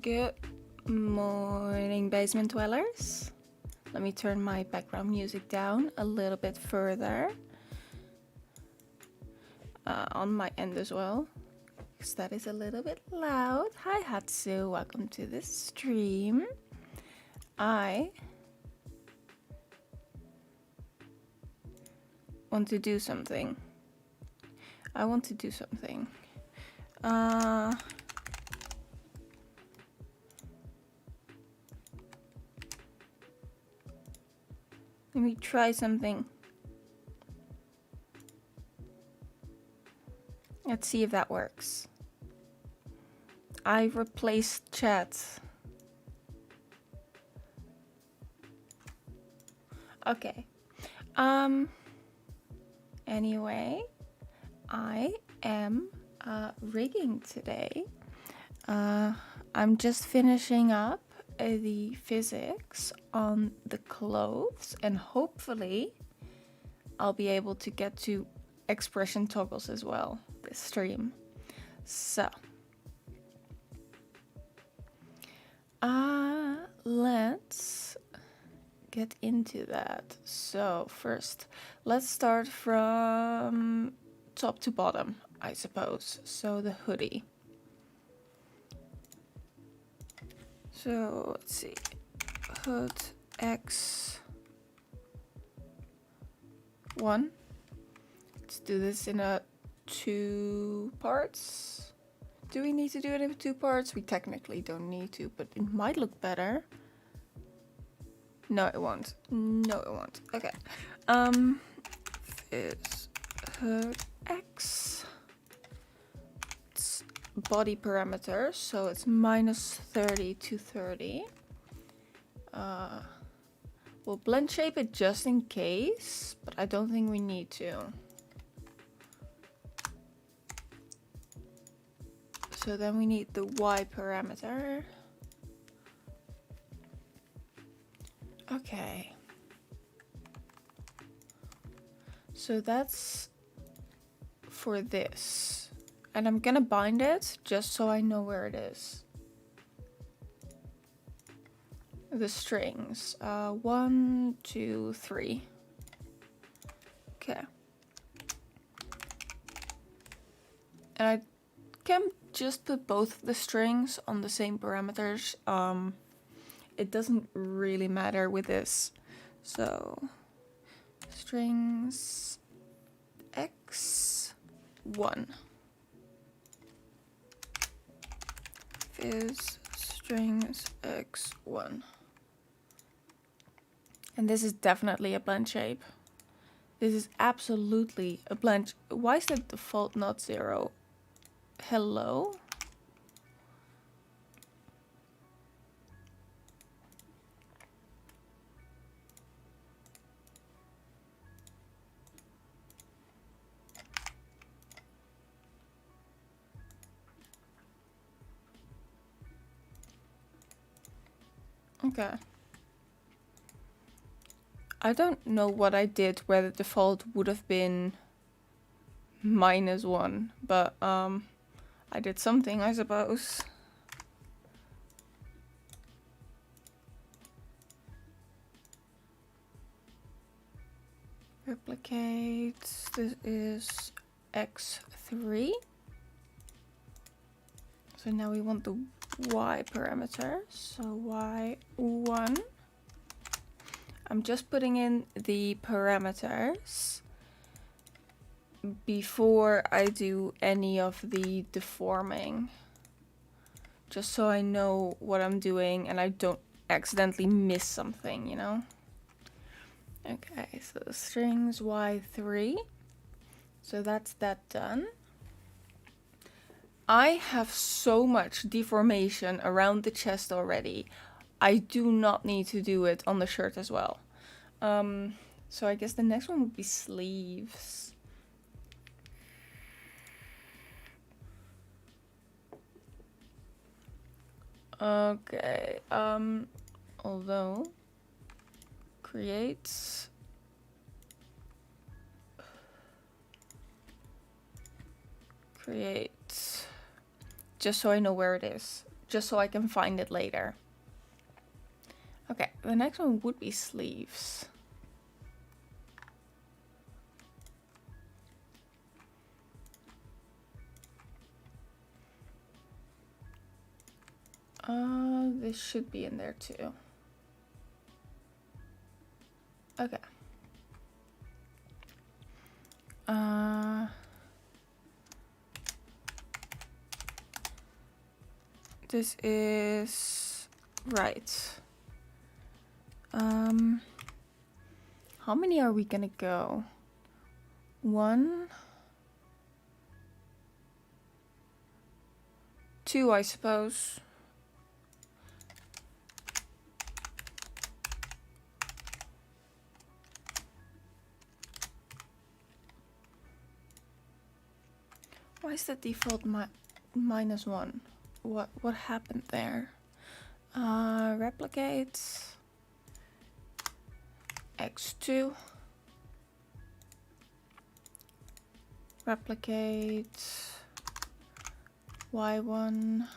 Good morning, basement dwellers. Let me turn my background music down a little bit further on my end as well, because that is a little bit loud. Hi Hatsu, welcome to this stream. I want to do something. Let me try something. Let's see if that works. I replaced chat. Okay. Anyway, I am rigging today. I'm just finishing up the physics on the clothes, and hopefully I'll be able to get to expression toggles as well this stream. So let's get into that. So first, let's start from top to bottom, I suppose. So the hoodie. So let's see, hood X1. Let's do this in 2 parts. Do we need to do it in 2 parts? We technically don't need to, but it might look better. No, it won't. Okay. Is hood X. It's body parameters, so it's -30 to 30. We'll blend shape it just in case, but I don't think we need to. So then we need the Y parameter. Okay. So that's for this. And I'm gonna bind it just so I know where it is. The strings. 1, 2, 3. Okay. And I can just put both the strings on the same parameters. It doesn't really matter with this. So strings X1 is strings X1. And this is definitely a blend shape. This is absolutely a blend. Why is the default not 0? Hello? Okay. I don't know what I did where the default would have been -1, but I did something, I suppose. Replicate. This is X3. So now we want the Y parameter. So Y1. I'm just putting in the parameters before I do any of the deforming. Just so I know what I'm doing and I don't accidentally miss something, you know? Okay, so the strings Y3. So that's that done. I have so much deformation around the chest already. I do not need to do it on the shirt as well. So I guess the next one would be sleeves. Okay, although create just so I know where it is. just so I can find it later. Okay, the next one would be sleeves. This should be in there too. Okay. This is right. How many are we gonna go? 1, 2, I suppose. Why is the default -1? What happened there? Replicate x2. Replicate y1.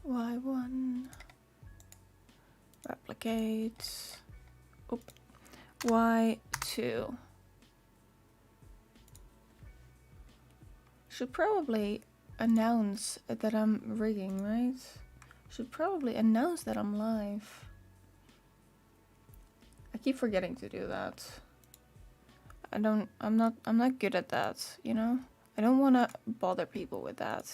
y1. Replicate y2. Should probably announce that I'm rigging, right? Should probably announce that I'm live. I keep forgetting to do that. I'm not good at that, you know? I don't want to bother people with that.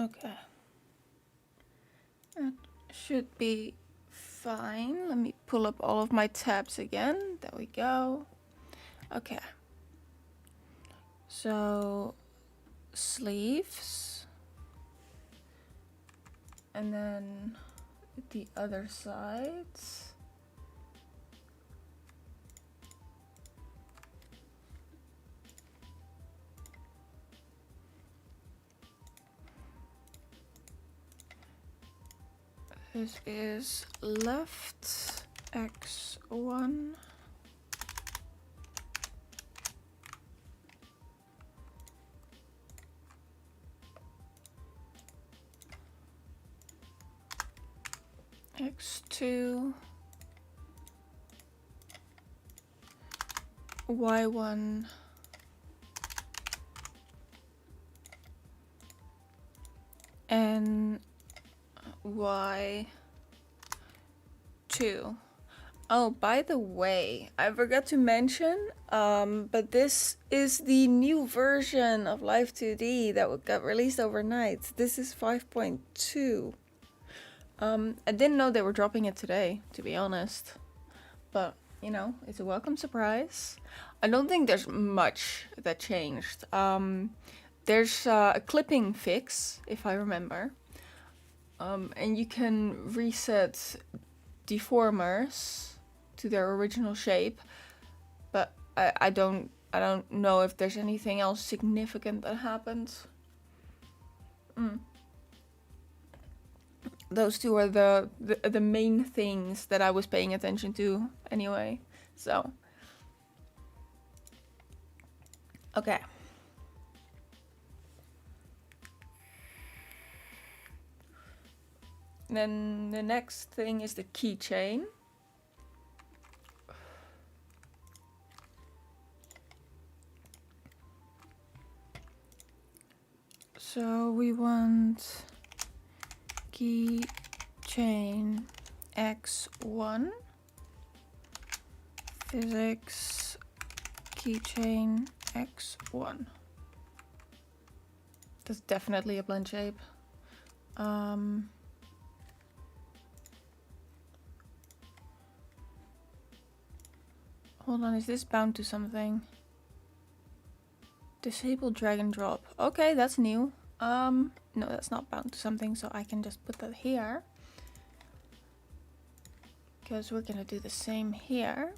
Okay. That should be fine. Let me pull up all of my tabs again. There we go. Okay. So, sleeves. And then the other side. This is left x1. x2. y1. And y2. Oh, by the way, I forgot to mention, but this is the new version of Live2D that got released overnight. This is 5.2. I didn't know they were dropping it today, to be honest. But, you know, it's a welcome surprise. I don't think there's much that changed. There's a clipping fix, if I remember. And you can reset deformers to their original shape, but I don't know if there's anything else significant that happened. Those two are the main things that I was paying attention to anyway. So okay. Then the next thing is the keychain. So we want keychain x1, physics keychain x1. That's definitely a blend shape. Hold on, is this bound to something? Disable drag and drop. Okay, that's new. No, that's not bound to something, so I can just put that here. because we're gonna do the same here.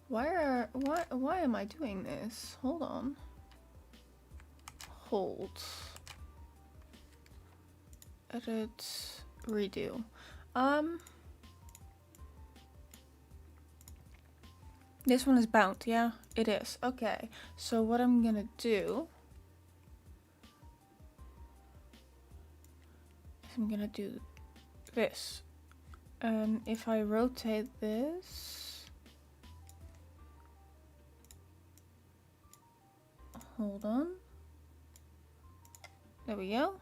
Why am I doing this? Hold on. Hold. Edit, redo. This one is bound, yeah? It is. Okay. So what I'm gonna do is I'm gonna do this. And if I rotate this, hold on. There we go.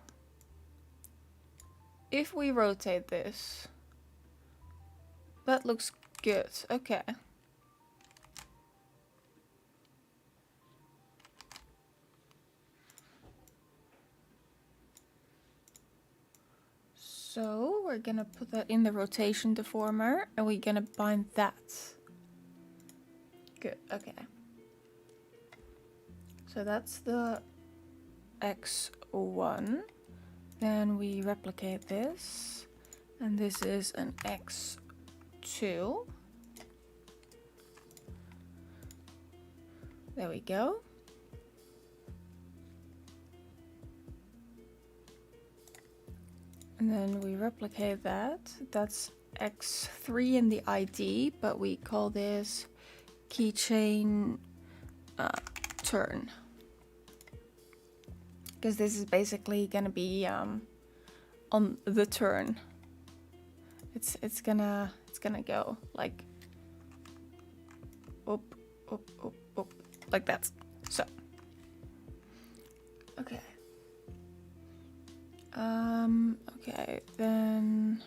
If we rotate this, that looks good. Okay. So we're gonna put that in the rotation deformer and we're gonna bind that. Good, okay. So that's the X1. Then we replicate this. And this is an X2. There we go. And then we replicate that. That's X3 in the ID, but we call this keychain turn. Because this is basically gonna be on the turn. It's gonna go like up, up, up, up, like that. So okay. Okay, then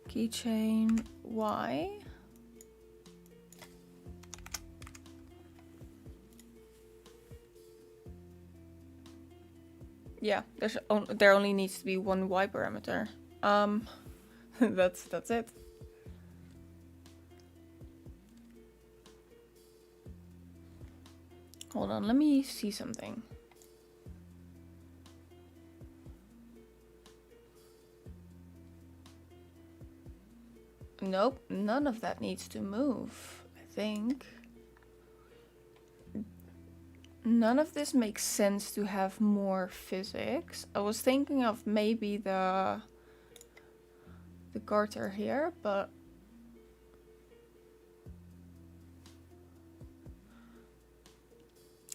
keychain Y. Yeah, there only needs to be one Y parameter. That's it. Hold on, let me see something. Nope, none of that needs to move, I think. None of this makes sense to have more physics. I was thinking of maybe the garter here, but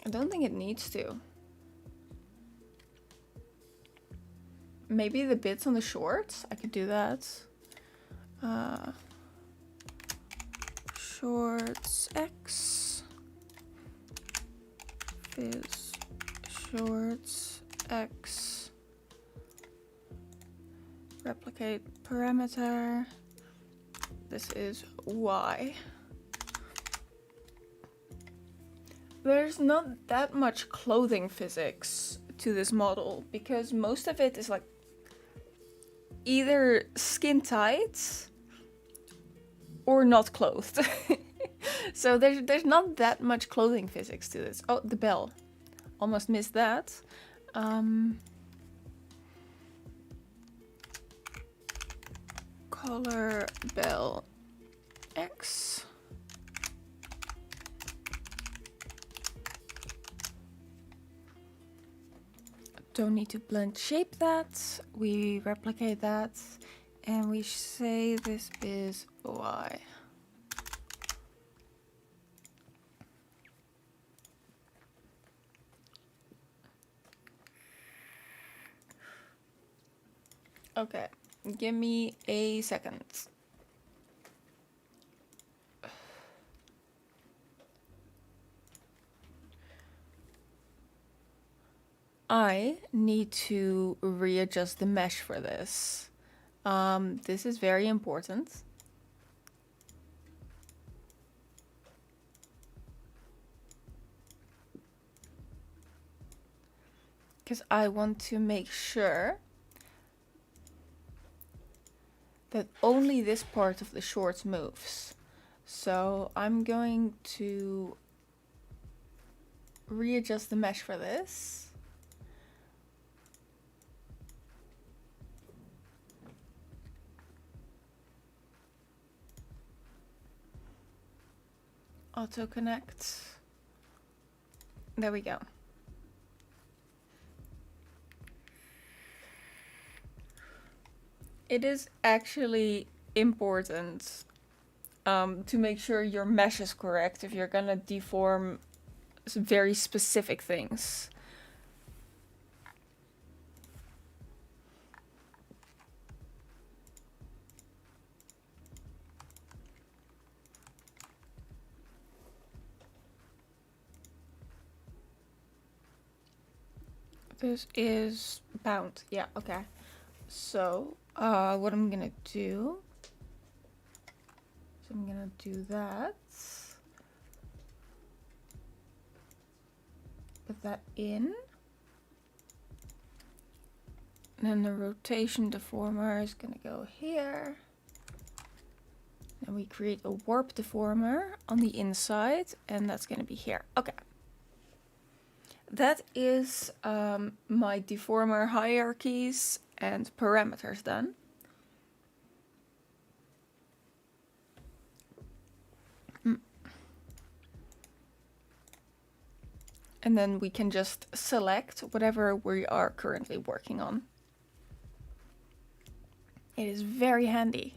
I don't think it needs to. Maybe the bits on the shorts, I could do that. Shorts X, phys shorts X, replicate parameter, this is Y. There's not that much clothing physics to this model because most of it is like either skin tight or not clothed. So there's not that much clothing physics to this. Oh, the bell. Almost missed that. Color bell X. Don't need to blend shape that. We replicate that and we say this is Y. Okay, give me a second. I need to readjust the mesh for this. This is very important. Because I want to make sure that only this part of the shorts moves. So I'm going to readjust the mesh for this. auto connect. There we go. It is actually important to make sure your mesh is correct if you're gonna deform some very specific things. This is bound. Yeah, okay. So, what I'm gonna do is I'm gonna do that. Put that in. And then the rotation deformer is gonna go here. Then we create a warp deformer on the inside, and that's gonna be here. Okay. That is my deformer hierarchies and parameters done. And then we can just select whatever we are currently working on. It is very handy.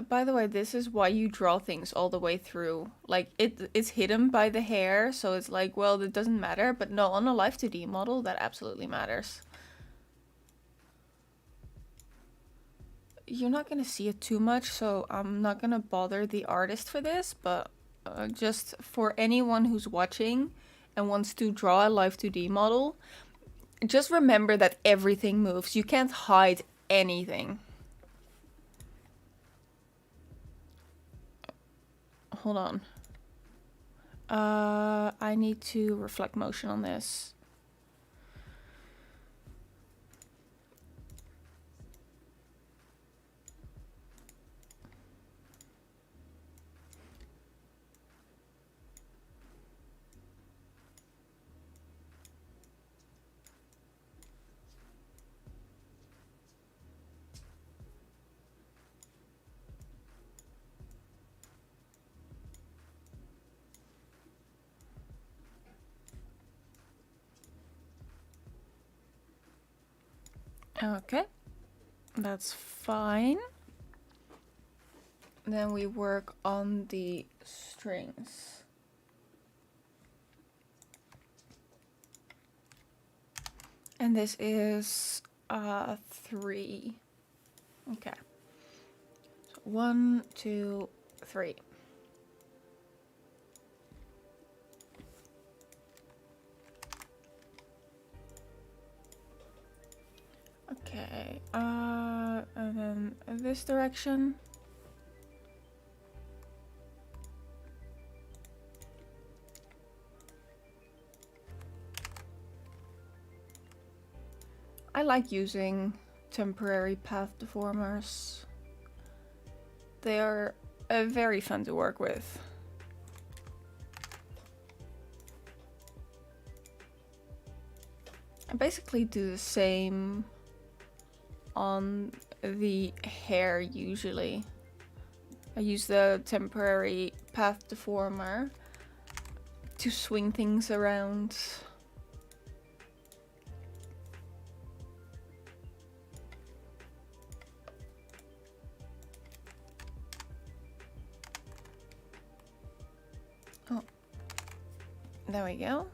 By the way, this is why you draw things all the way through. Like, it's hidden by the hair, so it's like, well, it doesn't matter. But no, on a Live2D model, that absolutely matters. You're not going to see it too much, so I'm not going to bother the artist for this. But just for anyone who's watching and wants to draw a Live2D model, just remember that everything moves. You can't hide anything. Hold on. I need to reflect motion on this. Okay, that's fine. Then we work on the strings. And this is 3. Okay. So 1, 2, 3. Okay, and then this direction. I like using temporary path deformers. They are very fun to work with. I basically do the same on the hair usually. I use the temporary path deformer to swing things around. Oh, there we go.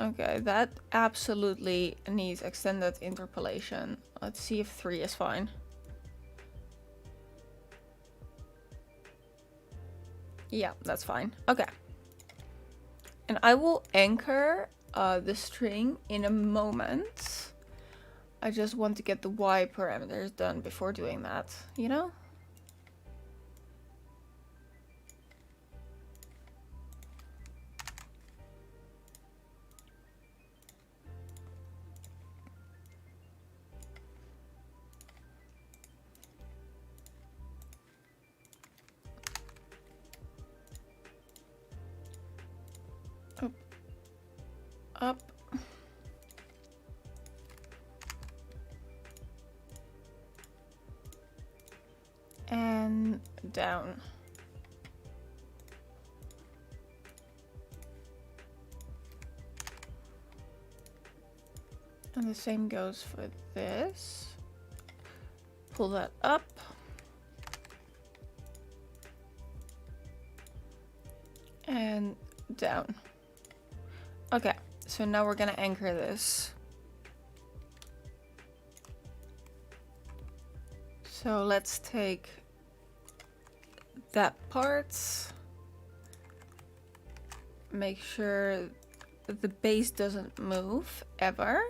Okay, that absolutely needs extended interpolation. Let's see if 3 is fine. Yeah, that's fine. Okay. And I will anchor the string in a moment. I just want to get the Y parameters done before doing that, you know? up. And down. And the same goes for this. Pull that up. And down. Okay, so now we're gonna anchor this. So let's take that part. Make sure that the base doesn't move ever.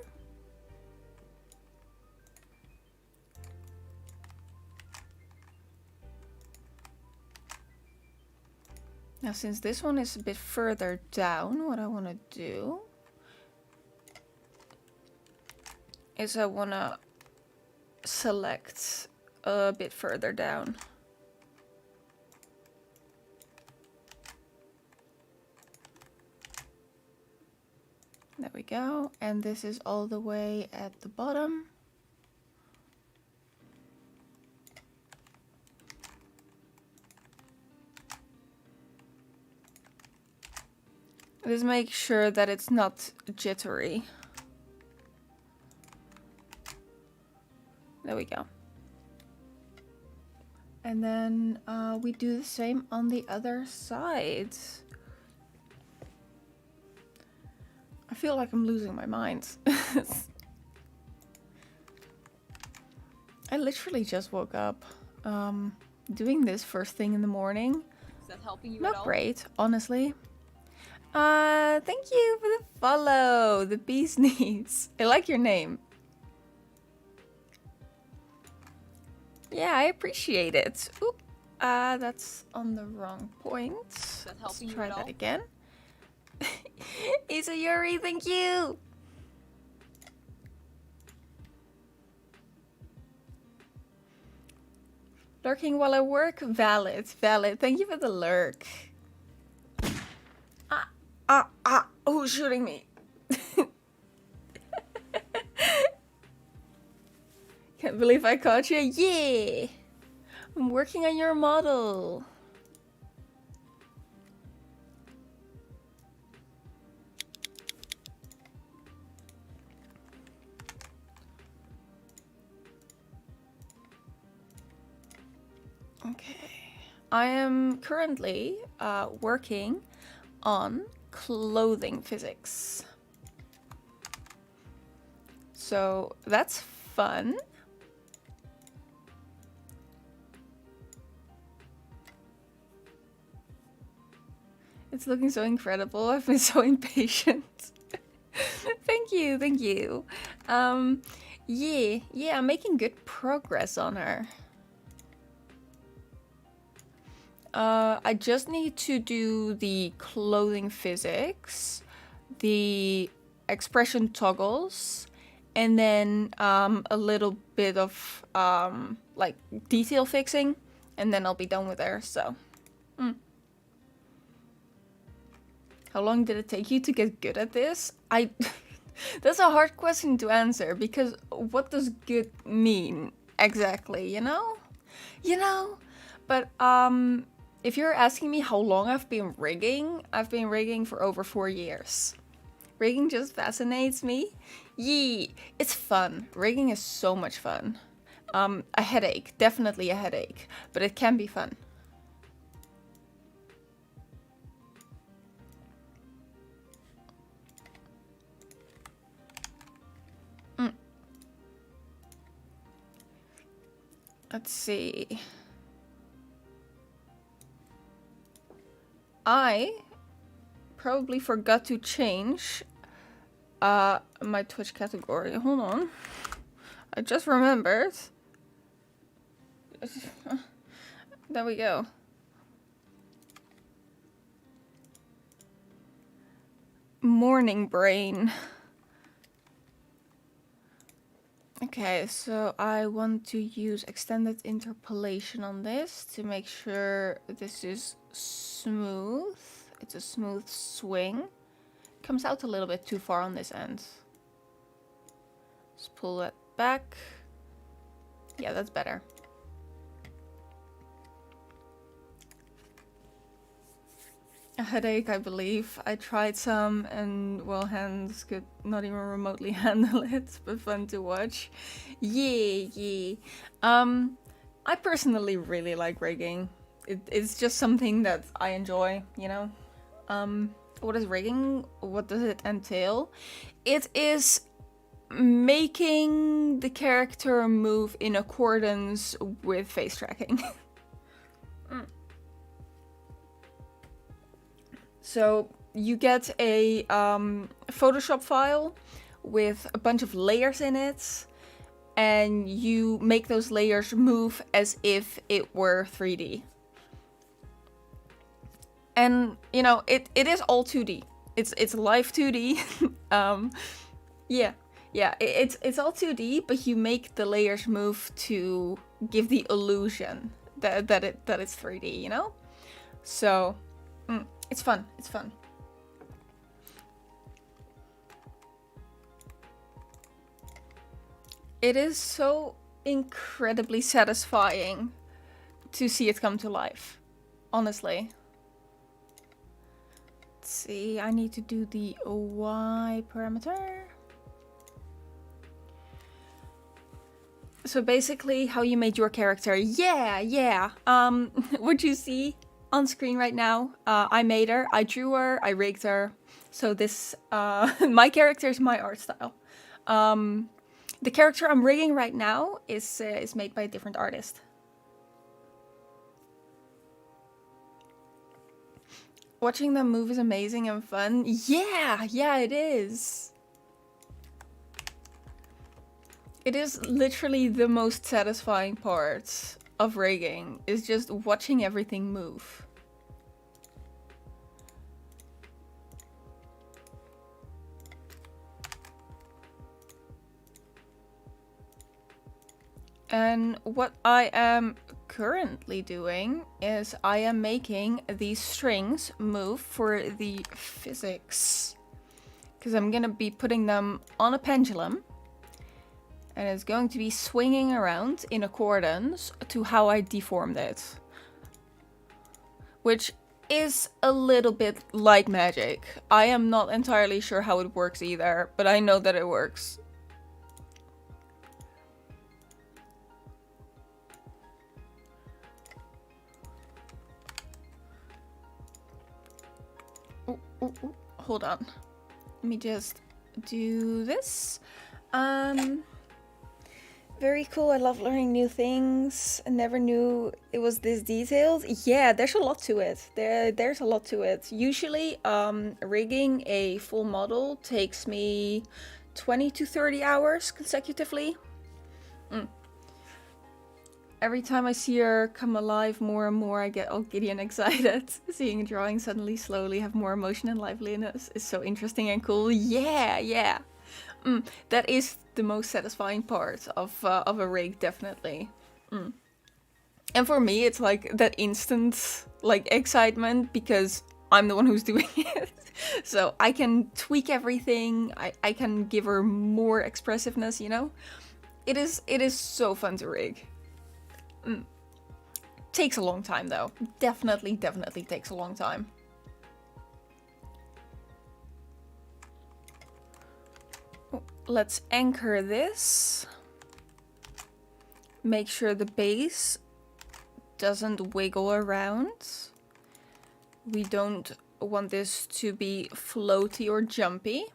Now, since this one is a bit further down, what I want to do is I want to select a bit further down. There we go. And this is all the way at the bottom. Just make sure that it's not jittery. There we go. And then we do the same on the other side. I feel like I'm losing my mind. I literally just woke up. Doing this first thing in the morning. Is that helping you Not at all? great, honestly. Thank you for the follow, the bee's knees. I like your name. Yeah, I appreciate it. Oop, that's on the wrong point. Is that Let's helping you try at that all? again. Isa Yuri, thank you. Lurking while I work, valid, valid. Thank you for the lurk. Who's shooting me? Can't believe I caught you. Yeah! I'm working on your model. Okay. I am currently working on clothing physics. So that's fun. It's looking so incredible. I've been so impatient. Thank you, thank you. Yeah, I'm making good progress on her. I just need to do the clothing physics, the expression toggles, and then a little bit of like detail fixing, and then I'll be done with her. So, How long did it take you to get good at this? That's a hard question to answer because what does good mean exactly? You know. But if you're asking me how long I've been rigging for over 4 years. Rigging just fascinates me. Yee, it's fun. Rigging is so much fun. A headache, definitely a headache, but it can be fun. Let's see. I probably forgot to change my Twitch category. Hold on. I just remembered. There we go. Morning brain. Okay, so I want to use extended interpolation on this to make sure this is smooth. It's a smooth swing. comes out a little bit too far on this end. Let's pull that back. Yeah, that's better. A headache, I believe. I tried some and, well, hands could not even remotely handle it, but fun to watch. Yeah. I personally really like rigging. It's just something that I enjoy, you know? What is rigging? What does it entail? It is making the character move in accordance with face tracking. So you get a Photoshop file with a bunch of layers in it, and you make those layers move as if it were 3D. And you know, it is all 2D. It's Live2D. It's all 2D, but you make the layers move to give the illusion that it's 3D, you know? So it's fun. It's fun. It is so incredibly satisfying to see it come to life. Honestly. Let's see, I need to do the Y parameter. So basically how you made your character. Yeah. What you see on screen right now, I made her, I drew her, I rigged her. So this, my character is my art style. The character I'm rigging right now is made by a different artist. Watching them move is amazing and fun. Yeah, it is. It is literally the most satisfying part of rigging, is just watching everything move. And what I am currently doing is I am making these strings move for the physics. Because I'm gonna be putting them on a pendulum. And it's going to be swinging around in accordance to how I deformed it. Which is a little bit like magic. I am not entirely sure how it works either, but I know that it works. Ooh, hold on. Let me just do this. Very cool. I love learning new things. I never knew it was this detailed. Yeah, there's a lot to it. There's a lot to it. Usually, rigging a full model takes me 20 to 30 hours consecutively. Every time I see her come alive more and more, I get all giddy and excited. Seeing a drawing suddenly, slowly have more emotion and liveliness is so interesting and cool. Yeah. That is the most satisfying part of a rig, definitely. And for me, it's like that instant like excitement because I'm the one who's doing it. So I can tweak everything. I can give her more expressiveness, you know? It is so fun to rig. Takes a long time though. Definitely takes a long time. Let's anchor this. Make sure the base doesn't wiggle around. We don't want this to be floaty or jumpy.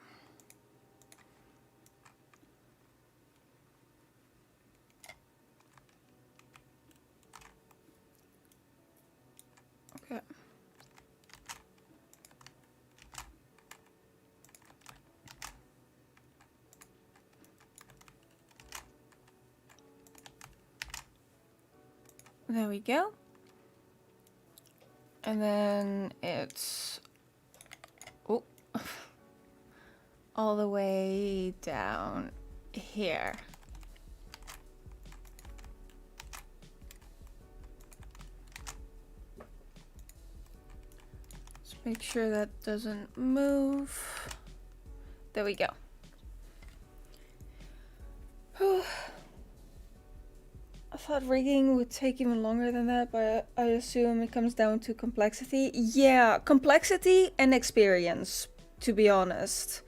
Okay. There we go. And then it's all the way down here. Let's make sure that doesn't move. There we go. I thought rigging would take even longer than that, but I assume it comes down to complexity. Yeah, complexity and experience, to be honest.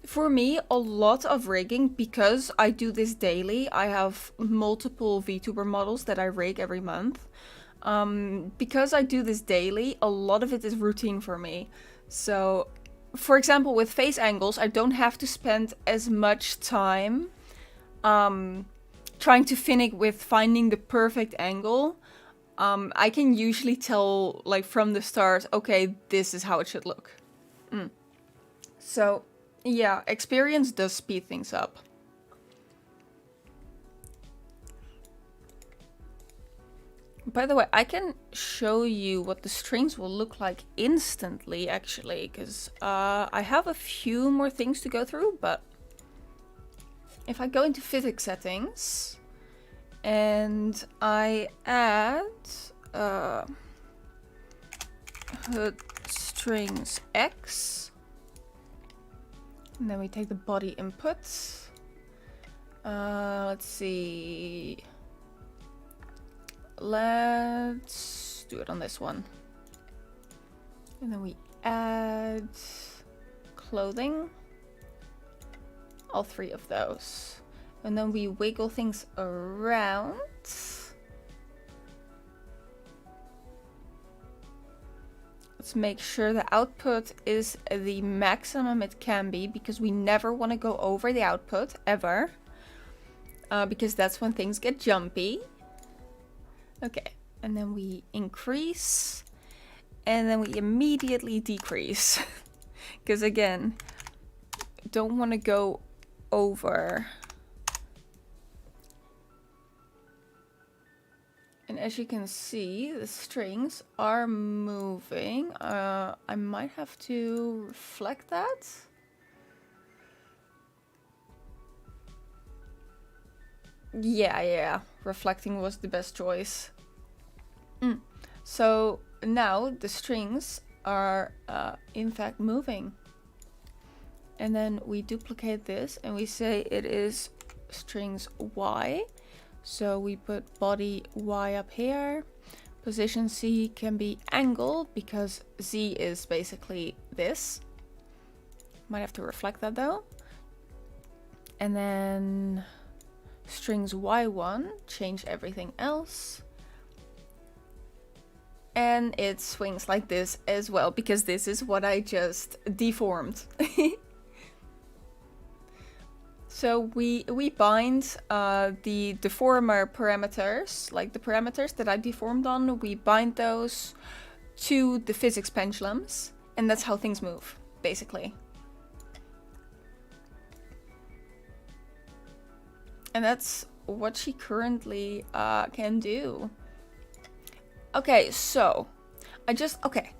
For me, a lot of rigging, because I do this daily, I have multiple VTuber models that I rig every month. Because I do this daily, a lot of it is routine for me. So, for example, with face angles, I don't have to spend as much time trying to finish with finding the perfect angle. I can usually tell, like, from the start, okay, this is how it should look. So, yeah, experience does speed things up. By the way, I can show you what the strings will look like instantly, actually, because I have a few more things to go through, but if I go into physics settings and I add hood strings X, and then we take the body input. Let's see. Let's do it on this one. And then we add clothing. All three of those. And then we wiggle things around. Let's make sure the output is the maximum it can be, because we never want to go over the output, ever. Because that's when things get jumpy. Okay, and then we increase, and then we immediately decrease. Because again, don't want to go over. And as you can see, the strings are moving. I might have to reflect that. Yeah, reflecting was the best choice. So now the strings are in fact moving. And then we duplicate this and we say it is strings Y. So we put body Y up here. Position C can be angle because Z is basically this. Might have to reflect that though. And then strings Y1, change everything else. And it swings like this as well, because this is what I just deformed. So we bind the deformer parameters, like the parameters that I deformed on, we bind those to the physics pendulums, and that's how things move, basically. And that's what she currently can do. Okay, so okay.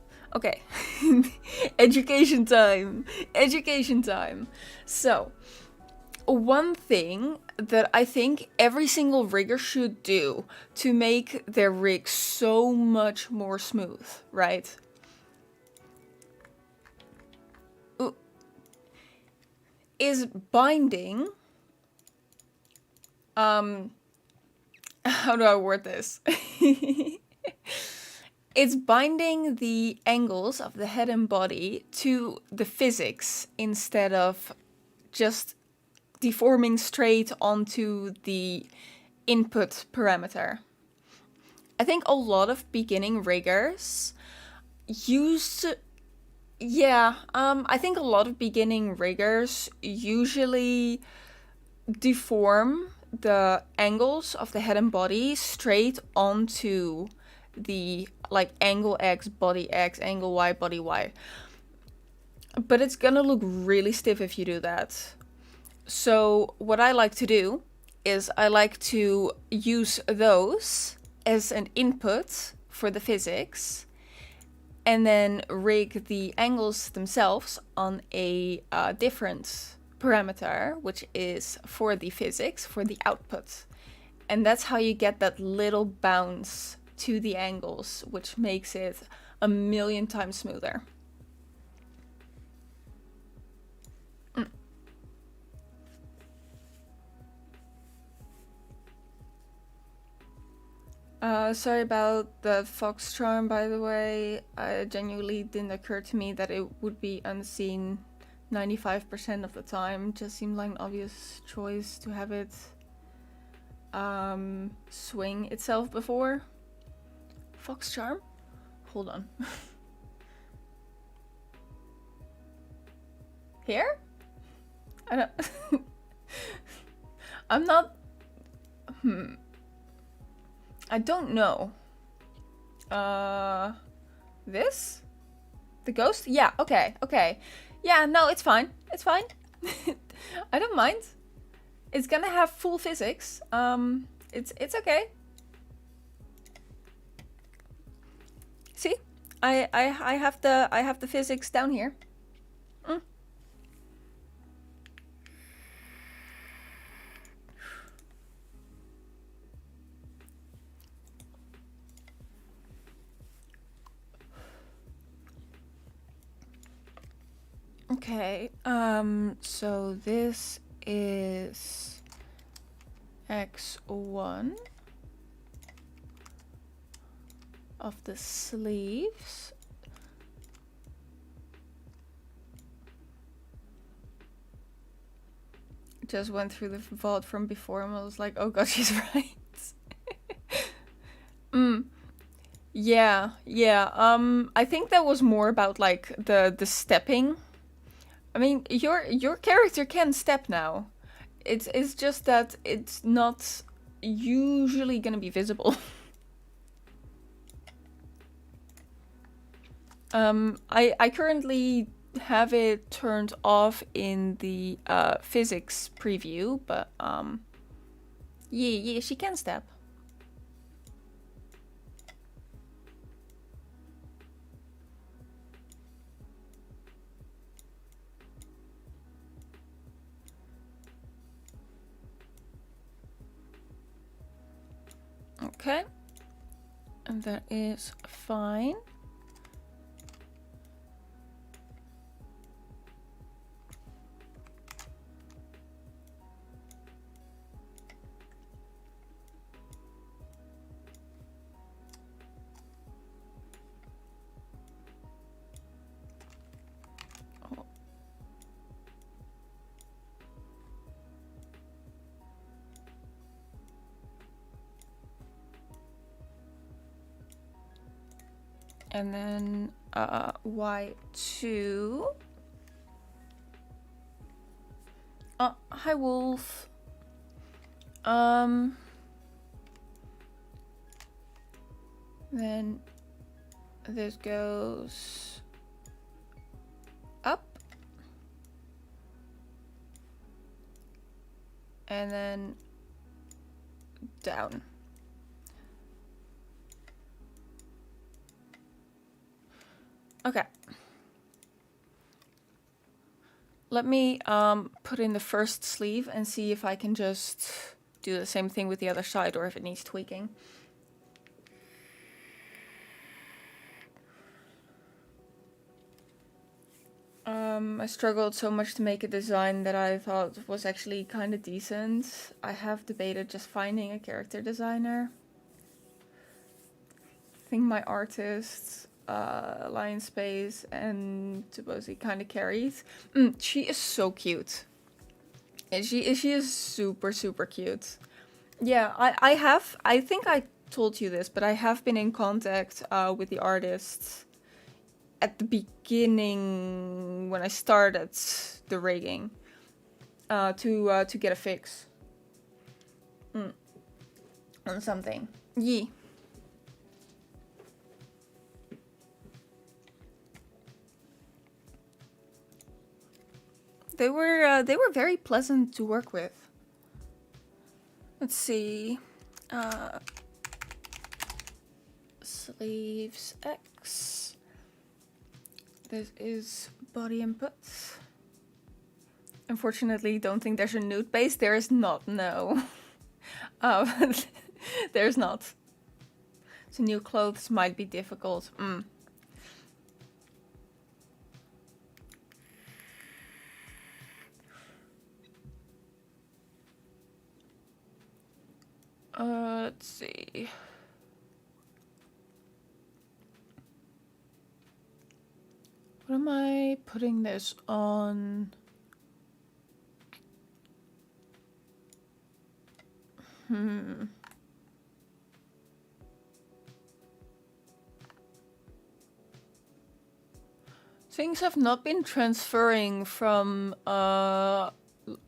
Education time. So one thing that I think every single rigger should do to make their rig so much more smooth, right? Is binding. How do I word this? It's binding the angles of the head and body to the physics instead of just deforming straight onto the input parameter. I think a lot of beginning riggers I think a lot of beginning riggers usually deform the angles of the head and body straight onto the like angle X, body X, angle Y, body Y. But it's gonna look really stiff if you do that. So what I like to do is I like to use those as an input for the physics and then rig the angles themselves on a different parameter, which is for the physics, for the output. And that's how you get that little bounce to the angles, which makes it 1,000,000 times smoother. Sorry about the fox charm, by the way. It genuinely didn't occur to me that it would be unseen 95% of the time. Just seemed like an obvious choice to have it swing itself before. Fox charm? Hold on. Here? I don't... I'm not... I don't know. This? The ghost? Yeah, okay, okay. Yeah, no, it's fine. It's fine. I don't mind. It's gonna have full physics. It's okay. See? I have the physics down here. Okay, so this is X1 of the sleeves. Just went through the vault from before and I was like, oh god, she's right. Yeah, I think that was more about like the stepping. I mean, your character can step now. It's just that it's not usually gonna be visible. I currently have it turned off in the physics preview, but yeah, she can step. Okay, and that is fine. And then Y2. Oh, hi Wolf. Then this goes up. And then down. Okay. Let me put in the first sleeve and see if I can just do the same thing with the other side or if it needs tweaking. I struggled so much to make a design that I thought was actually kind of decent. I have debated just finding a character designer. I think my artist, Lion Space, and supposedly kind of carries. She is so cute. And she is super, super cute. Yeah, I think I told you this, but I have been in contact with the artist at the beginning when I started the rigging to get a fix on something. Yeah. They were very pleasant to work with. Let's see. Sleeves X. This is body inputs. Unfortunately, don't think there's a nude base. There is not, no. There's not. So new clothes might be difficult. Let's see. try putting this on. Things have not been transferring from a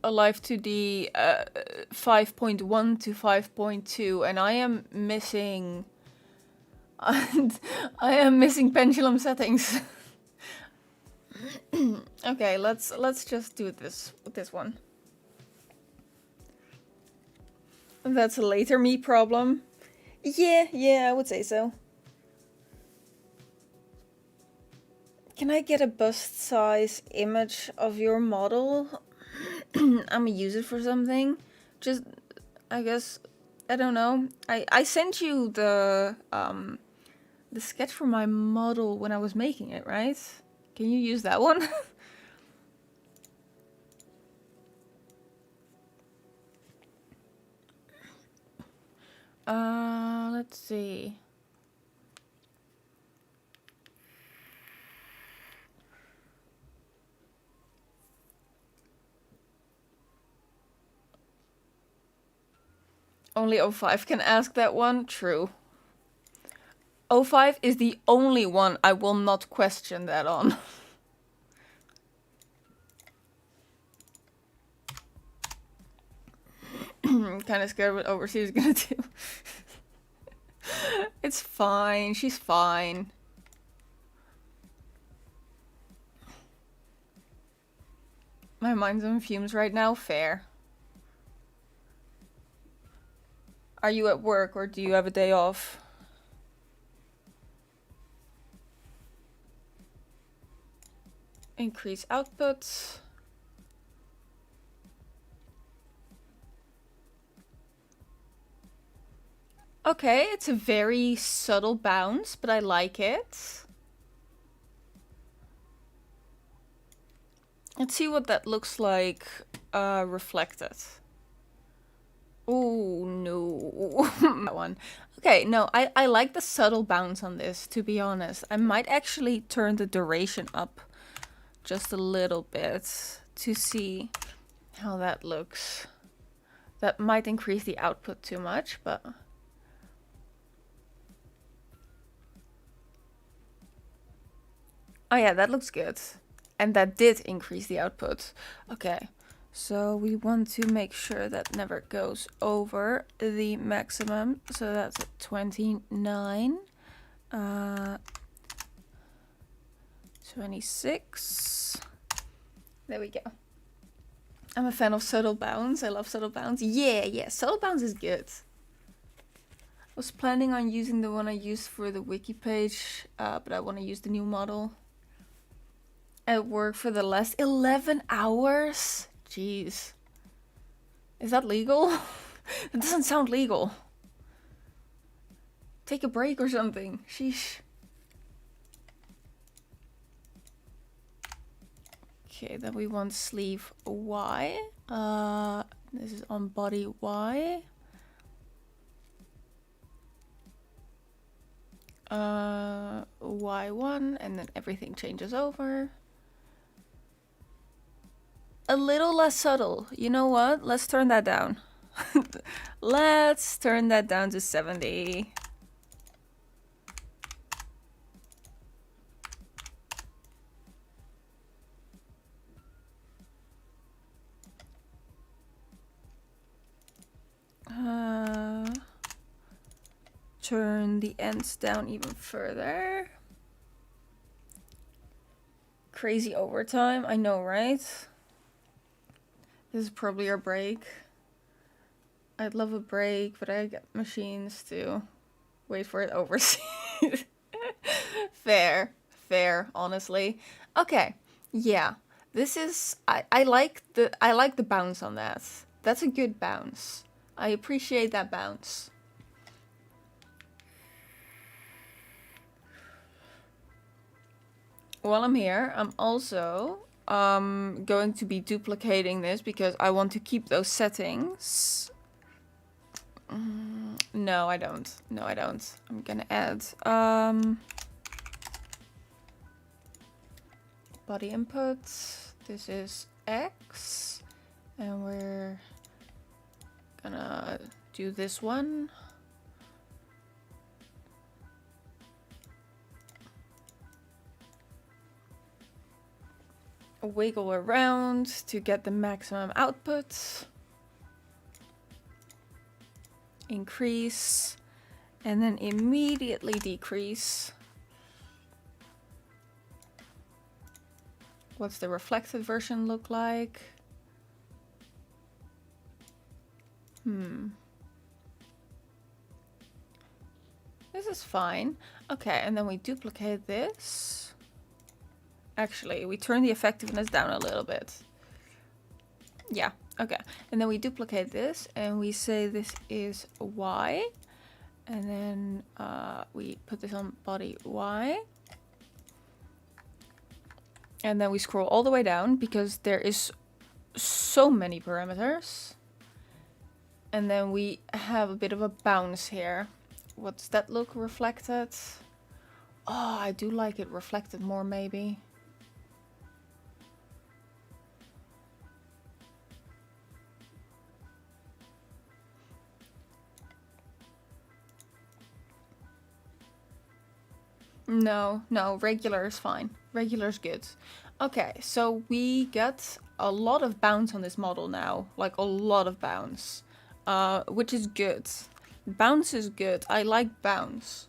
Live2D 5.1 to 5.2, and I am missing. I am missing pendulum settings. Okay, let's just do this with this one. That's a later me problem. Yeah, I would say so. Can I get a bust size image of your model? I'm gonna use it for something. Just, I guess, I don't know. I sent you the sketch for my model when I was making it, right? Can you use that one? Let's see. Only O5 can ask that one? True. O5 is the only one I will not question that on. Kind of scared what Overseas is gonna do. It's fine, she's fine. My mind's on fumes right now, fair. Are you at work or do you have a day off? Increase output. Okay, it's a very subtle bounce, but I like it. Let's see what that looks like reflected. Oh no. That one. Okay, no, I like the subtle bounce on this, to be honest. I might actually turn the duration up just a little bit to see how that looks. That might increase the output too much, but... Oh yeah, that looks good. And that did increase the output. Okay, so we want to make sure that never goes over the maximum. So that's at 29. 26. There we go. I'm a fan of subtle bounce. I love subtle bounce. Yeah, subtle bounce is good. I was planning on using the one I used for the wiki page, but I want to use the new model. At work for the last 11 hours? Jeez. Is that legal? That doesn't sound legal. Take a break or something. Sheesh. Okay, then we want sleeve Y. This is on body Y. Y1, and then everything changes over. A little less subtle. You know what? Let's turn that down. Let's turn that down to 70. Turn the ends down even further. Crazy overtime, I know, right? This is probably our break. I'd love a break, but I got machines to wait for it overseas. Fair, honestly. Okay, yeah. This is I like the bounce on that. That's a good bounce. I appreciate that bounce. While I'm here, I'm also going to be duplicating this because I want to keep those settings. No, I don't. No, I don't. I'm gonna add body input. This is X. And we're gonna do this one. Wiggle around to get the maximum output. Increase. And then immediately decrease. What's the reflected version look like? This is fine. Okay, and then we duplicate this. Actually, we turn the effectiveness down a little bit. Yeah, okay. And then we duplicate this and we say this is Y. And then we put this on body Y. And then we scroll all the way down because there is so many parameters. And then we have a bit of a bounce here. What's that look reflected? Oh, I do like it reflected more maybe. No, regular is fine. Regular is good. Okay, so we get a lot of bounce on this model now. Like a lot of bounce. Which is good. Bounce is good. I like bounce.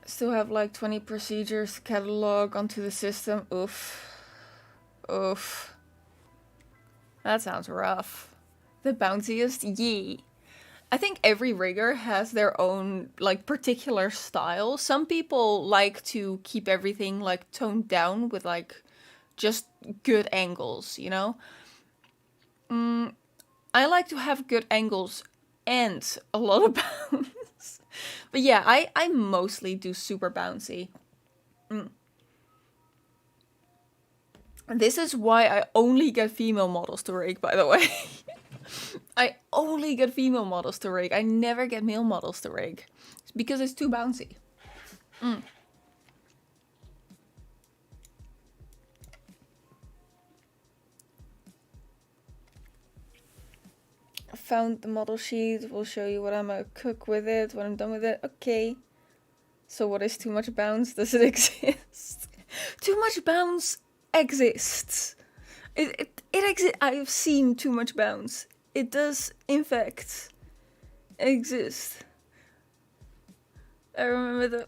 Still have like 20 procedures to catalog onto the system. Oof. Oof. That sounds rough. The bounciest? Yee. I think every rigger has their own like particular style. Some people like to keep everything like toned down with like just good angles, you know? I like to have good angles and a lot of bounce. But yeah, I mostly do super bouncy. This is why I only get female models to rig, by the way. I only get female models to rig. I never get male models to rig. It's because it's too bouncy. I found the model sheet. We'll show you what I'm gonna cook with it when I'm done with it. Okay. So what is too much bounce? Does it exist? Too much bounce exists. It exists. I've seen too much bounce. It does, in fact, exist. I remember the...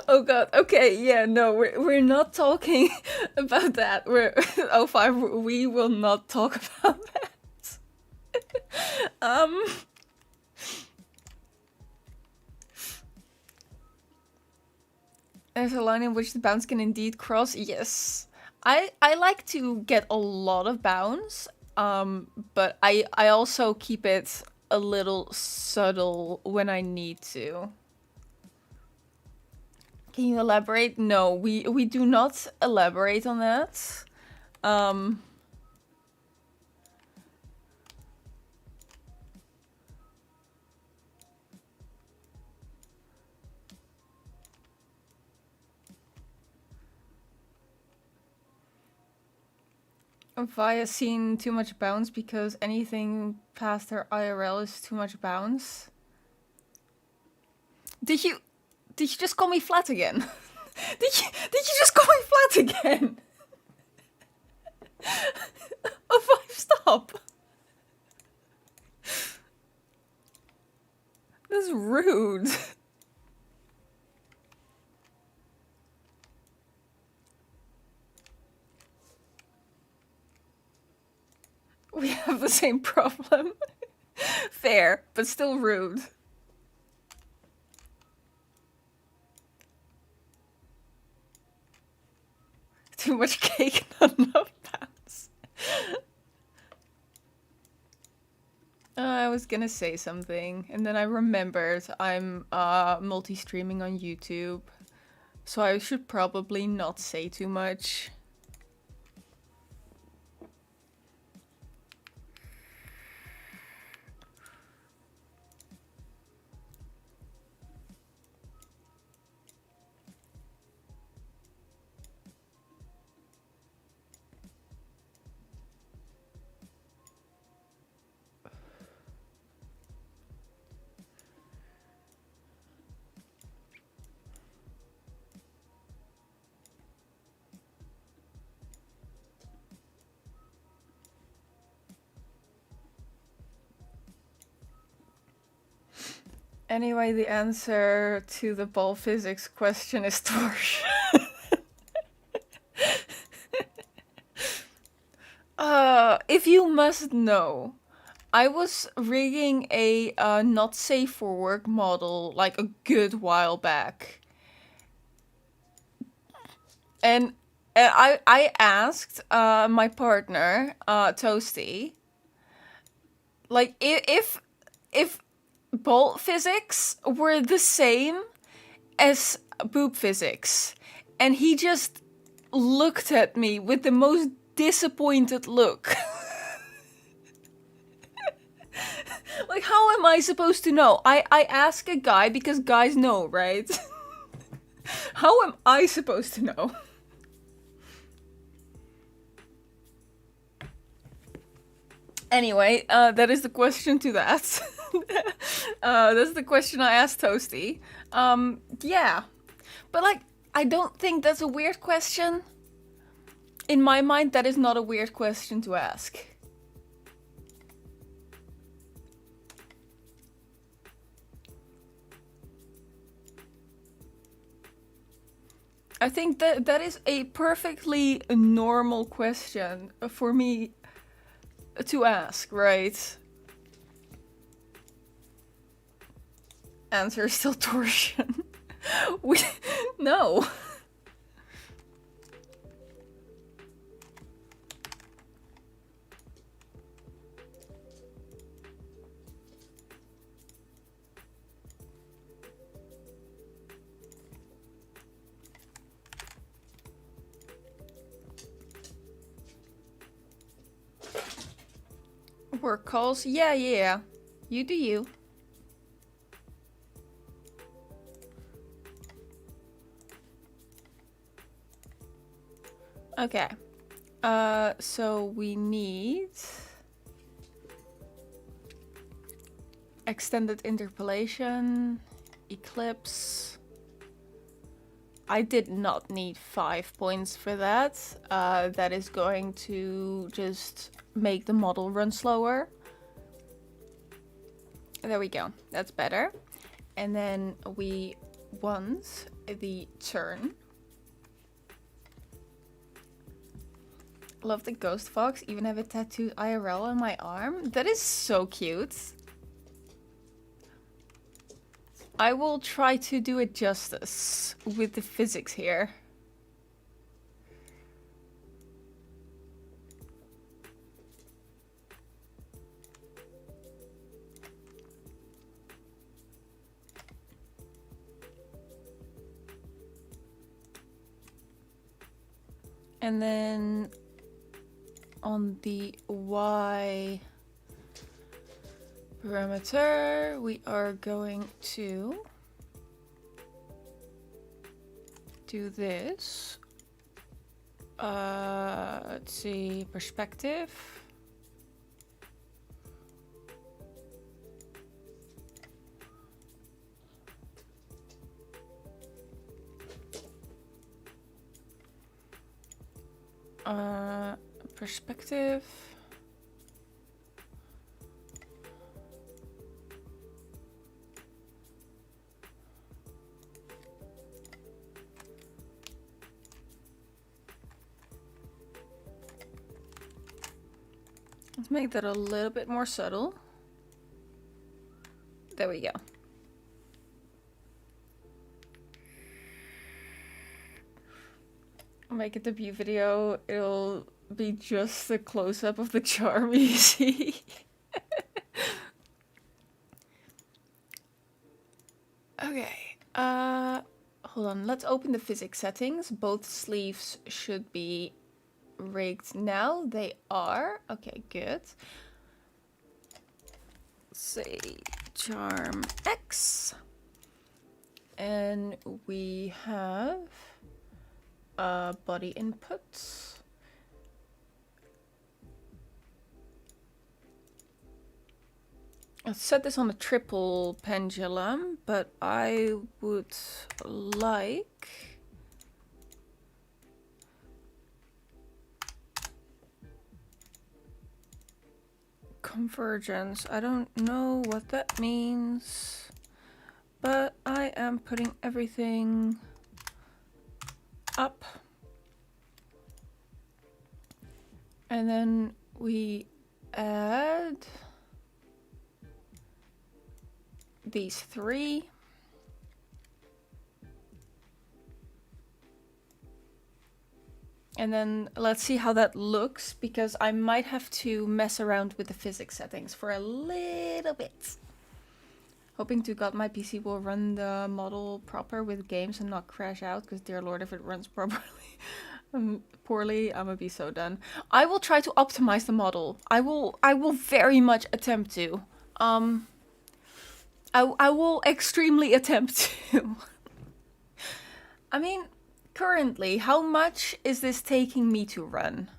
Oh god, okay, yeah, no, we're not talking about that. We're... O5, we will not talk about that. There's a line in which the bounce can indeed cross. Yes. I like to get a lot of bounce, but I also keep it a little subtle when I need to. Can you elaborate? No, we do not elaborate on that. Via seen too much bounce because anything past her IRL is too much bounce. Did you just call me flat again? did you just call me flat again? Oh, 5, stop. That's rude. We have the same problem. Fair, but still rude. Too much cake, not enough pounds. I was gonna say something, and then I remembered I'm multi-streaming on YouTube, so I should probably not say too much. Anyway, the answer to the ball physics question is torsion. If you must know, I was rigging a not safe for work model like a good while back. And I asked my partner, Toasty, like if ball physics were the same as boob physics, and he just looked at me with the most disappointed look. Like, how am I supposed to know? I ask a guy because guys know, right? How am I supposed to know? Anyway, that is the question to that. That's the question I asked Toasty. Yeah. But, like, I don't think that's a weird question. In my mind, that is not a weird question to ask. I think that is a perfectly normal question for me to ask, right? Answer is still torsion. No. Work calls? Yeah. You do you. Okay. So we need extended interpolation, eclipse. I did not need 5 points for that. That is going to just make the model run slower. There we go. That's better. And then we want the turn. Love the ghost fox. Even have a tattooed IRL on my arm. That is so cute. I will try to do it justice with the physics here. And then on the Y parameter, we are going to do this. Let's see, perspective. Perspective. Let's make that a little bit more subtle. There we go. I'll make it the view video. It'll be just a close-up of the charm you see. Okay. Hold on. Let's open the physics settings. Both sleeves should be rigged now. They are. Okay, good. Say charm X. And we have body inputs. I'll set this on a triple pendulum, but I would like convergence. I don't know what that means. But I am putting everything up. And then we add these 3. And then let's see how that looks, because I might have to mess around with the physics settings for a little bit. Hoping to God my PC will run the model proper with games and not crash out, because dear lord, if it runs properly poorly, I'm gonna be so done. I will try to optimize the model. I will very much attempt to. I will extremely attempt to. I mean, currently, how much is this taking me to run?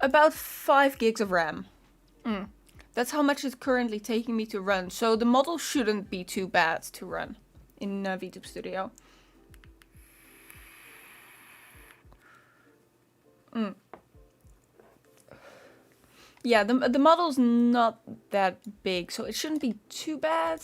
About 5 gigs of RAM. That's how much it's currently taking me to run. So the model shouldn't be too bad to run in VTuber Studio. Yeah, the model's not that big, so it shouldn't be too bad.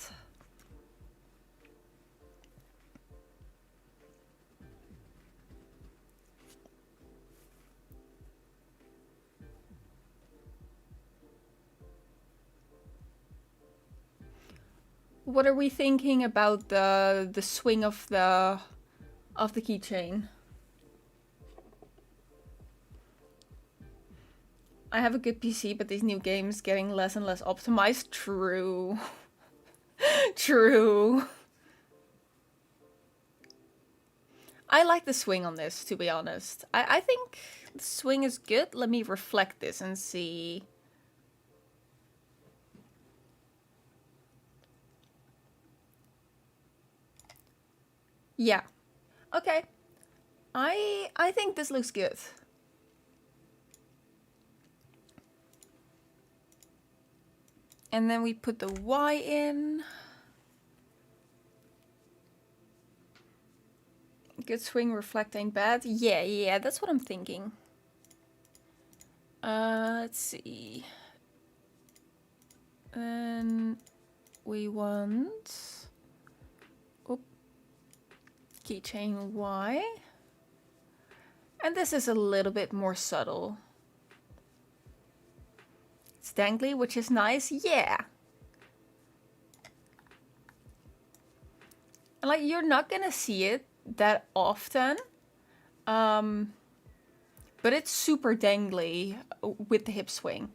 What are we thinking about the swing of the keychain? I have a good PC, but these new games getting less and less optimized. True. True. I like the swing on this, to be honest. I think the swing is good. Let me reflect this and see. Yeah. Okay. I think this looks good. And then we put the Y in. Good swing, reflecting bad. Yeah, that's what I'm thinking. Let's see. Then we want keychain Y. And this is a little bit more subtle. It's dangly, which is nice. Yeah. And like, you're not gonna see it that often. But it's super dangly with the hip swing.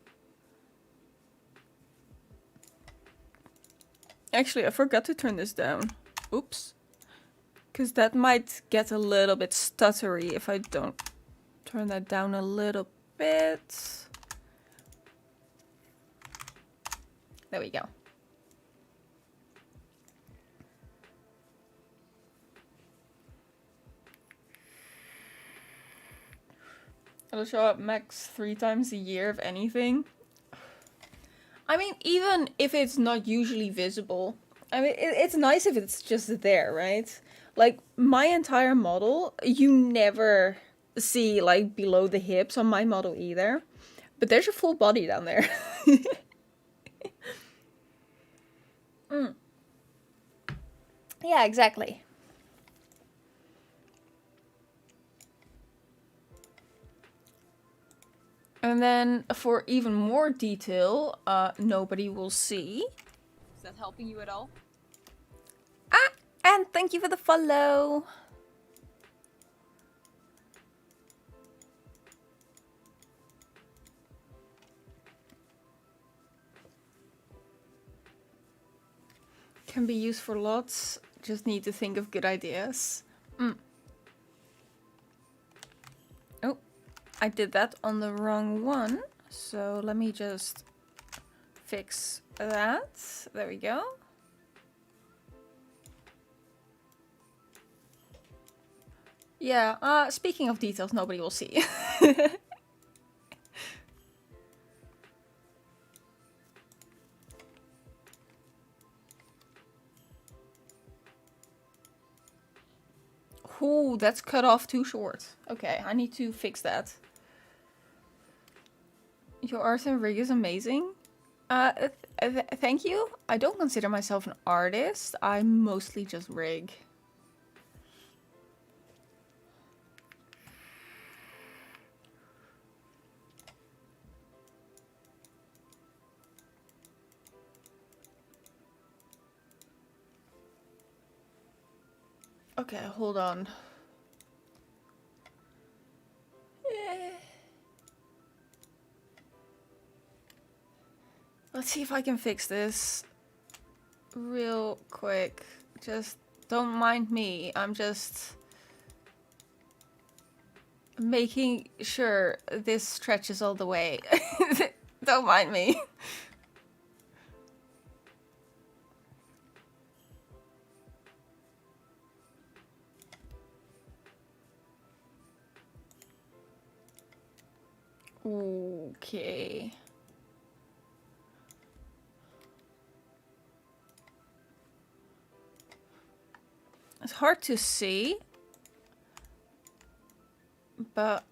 Actually, I forgot to turn this down. Oops. Because that might get a little bit stuttery if I don't turn that down a little bit. There we go. It'll show up max 3 times a year, if anything. I mean, even if it's not usually visible, I mean, it's nice if it's just there, right? Like, my entire model, you never see, like, below the hips on my model either. But there's a full body down there. Yeah, exactly. And then for even more detail, nobody will see. Is that helping you at all? Ah, and thank you for the follow. Can be used for lots. Just need to think of good ideas. Oh, I did that on the wrong one. So let me just fix that. There we go. Yeah, speaking of details, nobody will see. Ooh, that's cut off too short. Okay, I need to fix that. Your art and rig is amazing. Thank you. I don't consider myself an artist. I mostly just rig. Okay, hold on. Let's see if I can fix this real quick. Just don't mind me. I'm just making sure this stretches all the way. Don't mind me. Okay. It's hard to see, but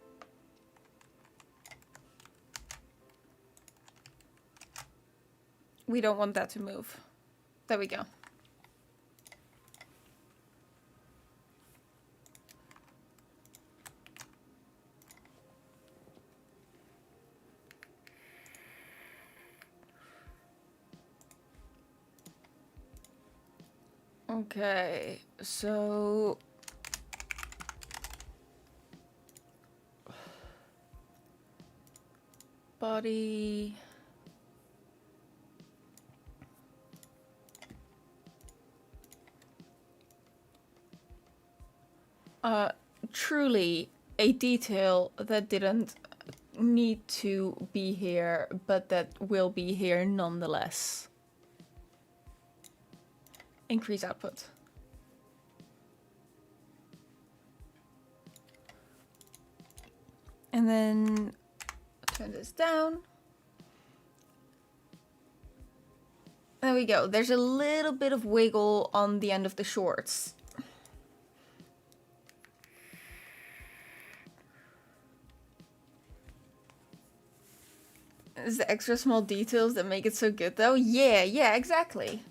we don't want that to move. There we go. Okay, so body. Truly a detail that didn't need to be here, but that will be here nonetheless. Increase output. And then turn this down. There we go. There's a little bit of wiggle on the end of the shorts. It's the extra small details that make it so good though. Yeah, exactly.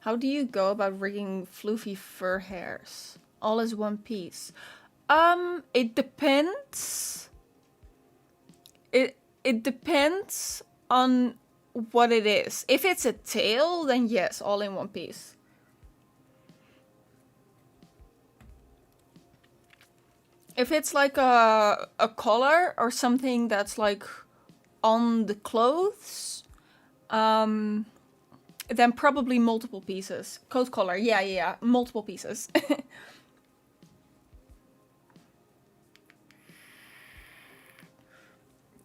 How do you go about rigging floofy fur hairs? All as one piece. It depends. It depends on what it is. If it's a tail, then yes, all in one piece. If it's like a collar or something that's like on the clothes, then probably multiple pieces. Coat collar, yeah, multiple pieces.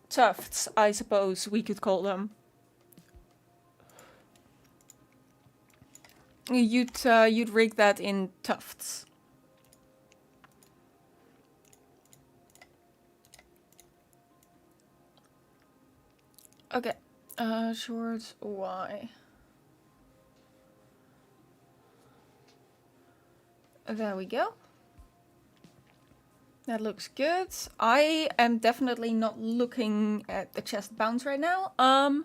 Tufts, I suppose we could call them. You'd rig that in tufts. Okay, shorts Y. There we go. That looks good. I am definitely not looking at the chest bounce right now. I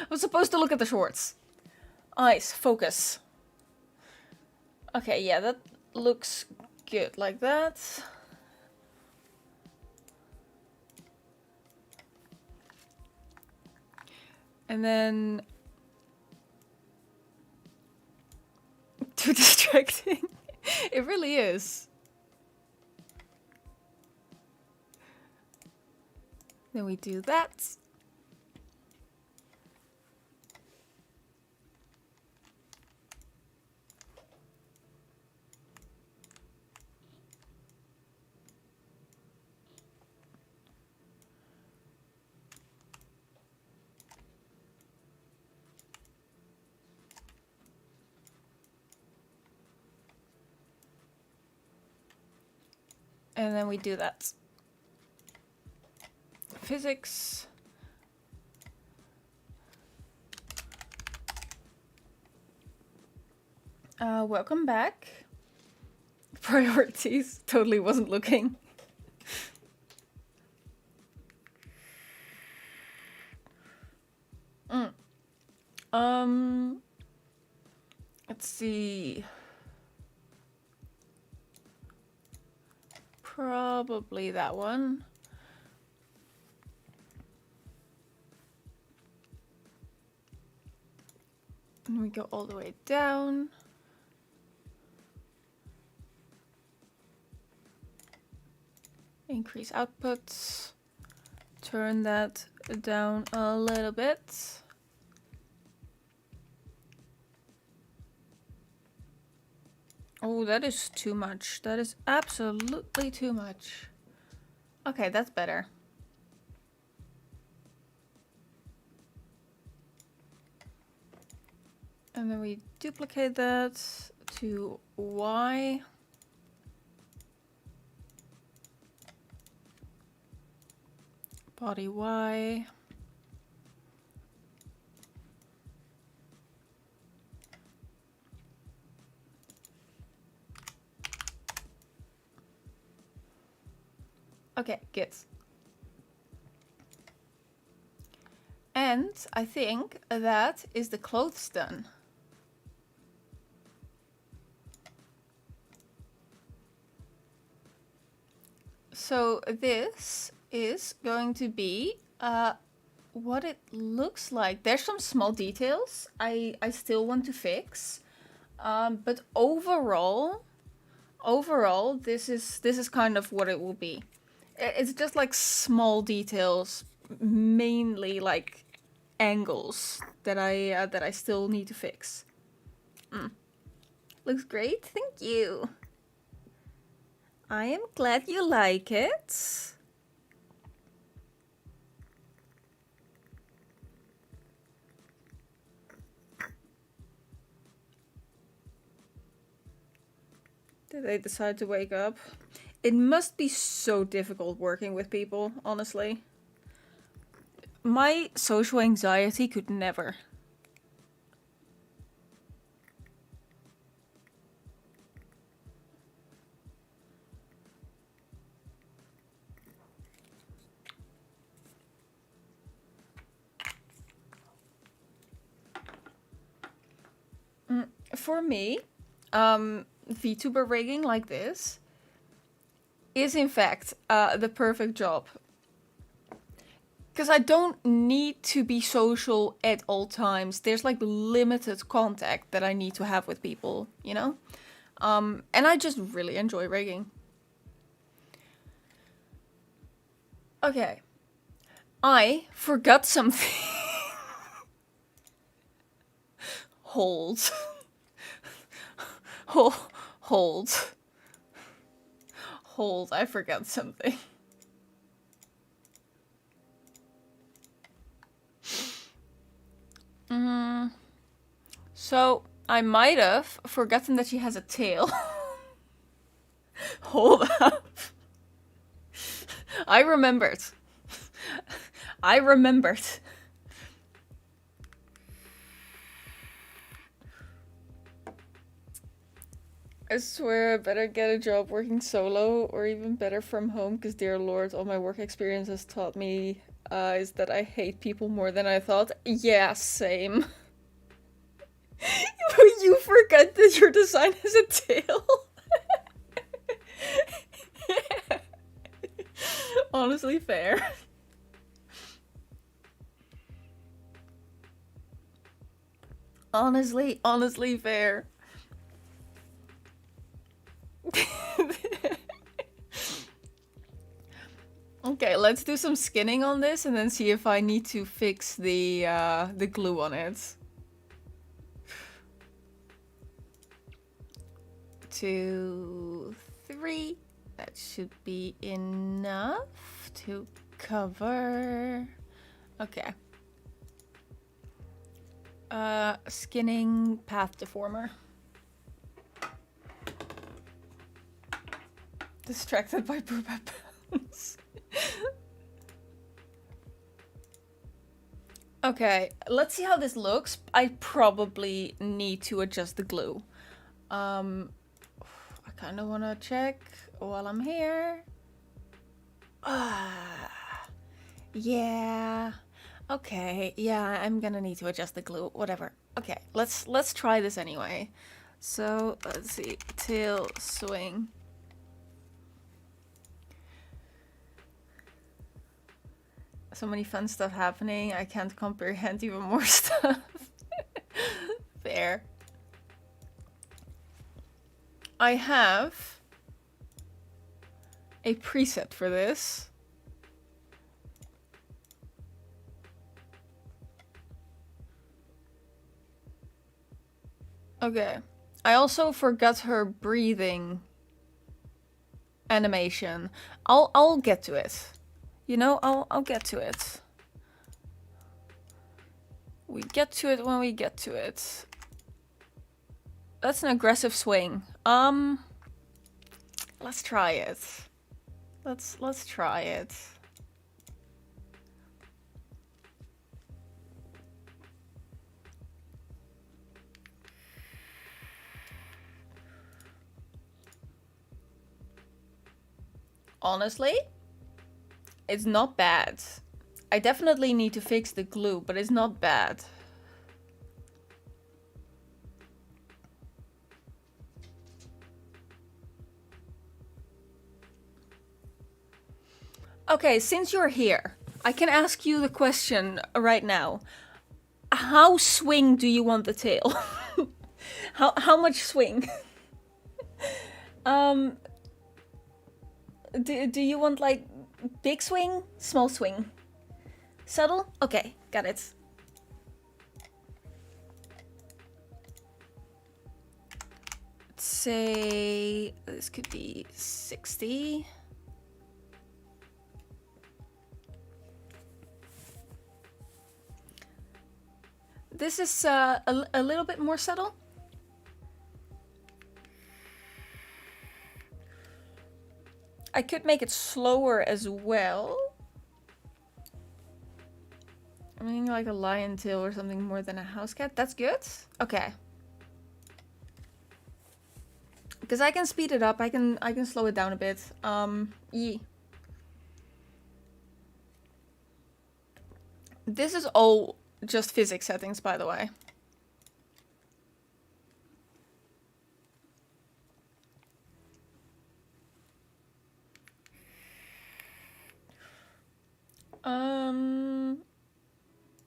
was supposed to look at the shorts. Eyes, focus. Okay, yeah, that looks good like that. And then... too distracting. It really is. Then we do that. And then we do that. Physics. Welcome back. Priorities. Totally wasn't looking. Let's see. Probably that one. And we go all the way down. Increase outputs. Turn that down a little bit. Oh, that is too much. That is absolutely too much. Okay, that's better. And then we duplicate that to Y. Body Y. Okay, good. And I think that is the clothes done. So this is going to be what it looks like. There's some small details I still want to fix, but overall, this is kind of what it will be. It's just like small details, mainly like angles that I still need to fix. Looks great, thank you. I am glad you like it. Did they decide to wake up? It must be so difficult working with people, honestly. My social anxiety could never. For me, VTuber rigging like this is in fact the perfect job. Because I don't need to be social at all times. There's like limited contact that I need to have with people, you know? And I just really enjoy rigging. Okay. I forgot something. Hold. Hold. I forgot something. So, I might have forgotten that she has a tail. Hold up. I remembered. I remembered. I swear I better get a job working solo or even better from home, because dear lord, all my work experience has taught me is that I hate people more than I thought. Yeah, same. You forgot that your design has a tail? Honestly fair. Honestly fair. Okay, let's do some skinning on this and then see if I need to fix the glue on it. 2, 3. That should be enough to cover. Okay. Skinning path deformer. Distracted by poop happens. Okay, let's see how this looks. I probably need to adjust the glue. I kind of want to check while I'm here. Yeah, Okay, yeah, I'm gonna need to adjust the glue, whatever. Okay, let's try this anyway. So, let's see, tail swing. So many fun stuff happening, I can't comprehend even more stuff. There. I have a preset for this. Okay. I also forgot her breathing animation. I'll get to it. You know, I'll get to it. We get to it when we get to it. That's an aggressive swing. Let's try it. Let's try it. Honestly, it's not bad. I definitely need to fix the glue, but it's not bad. Okay, since you're here, I can ask you the question right now. How swing do you want the tail? How much swing? Do you want like big swing, small swing? Subtle? Okay, got it. Let's say this could be 60. This is a little bit more subtle. I could make it slower as well. I'm meaning like a lion tail or something more than a house cat. That's good. Okay. Because I can speed it up. I can slow it down a bit. Yeah. This is all just physics settings, by the way.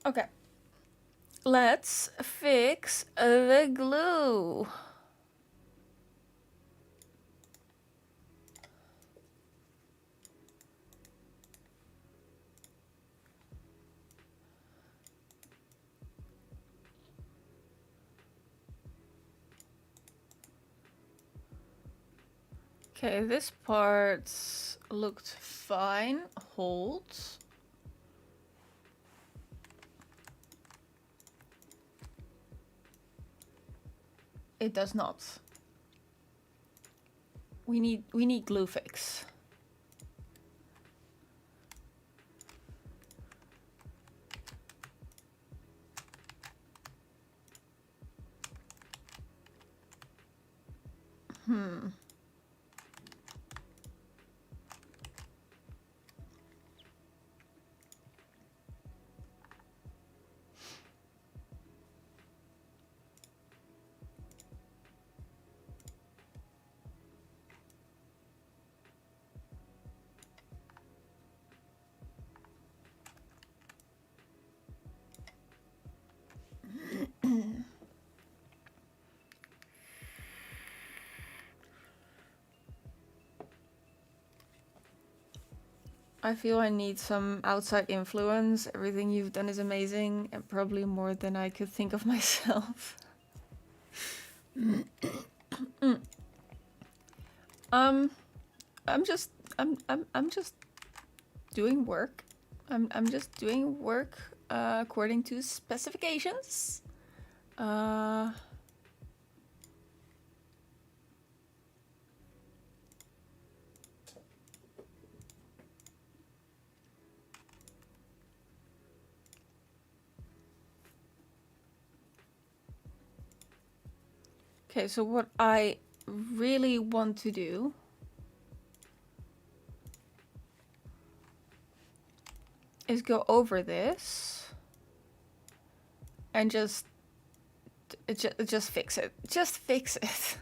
Okay. Let's fix the glue. Okay, this part looked fine. Hold. It does not. We need glue fix. I feel I need some outside influence. Everything you've done is amazing and probably more than I could think of myself. I'm just doing work. I'm just doing work according to specifications. Okay, so what I really want to do is go over this. and just fix it. Just fix it.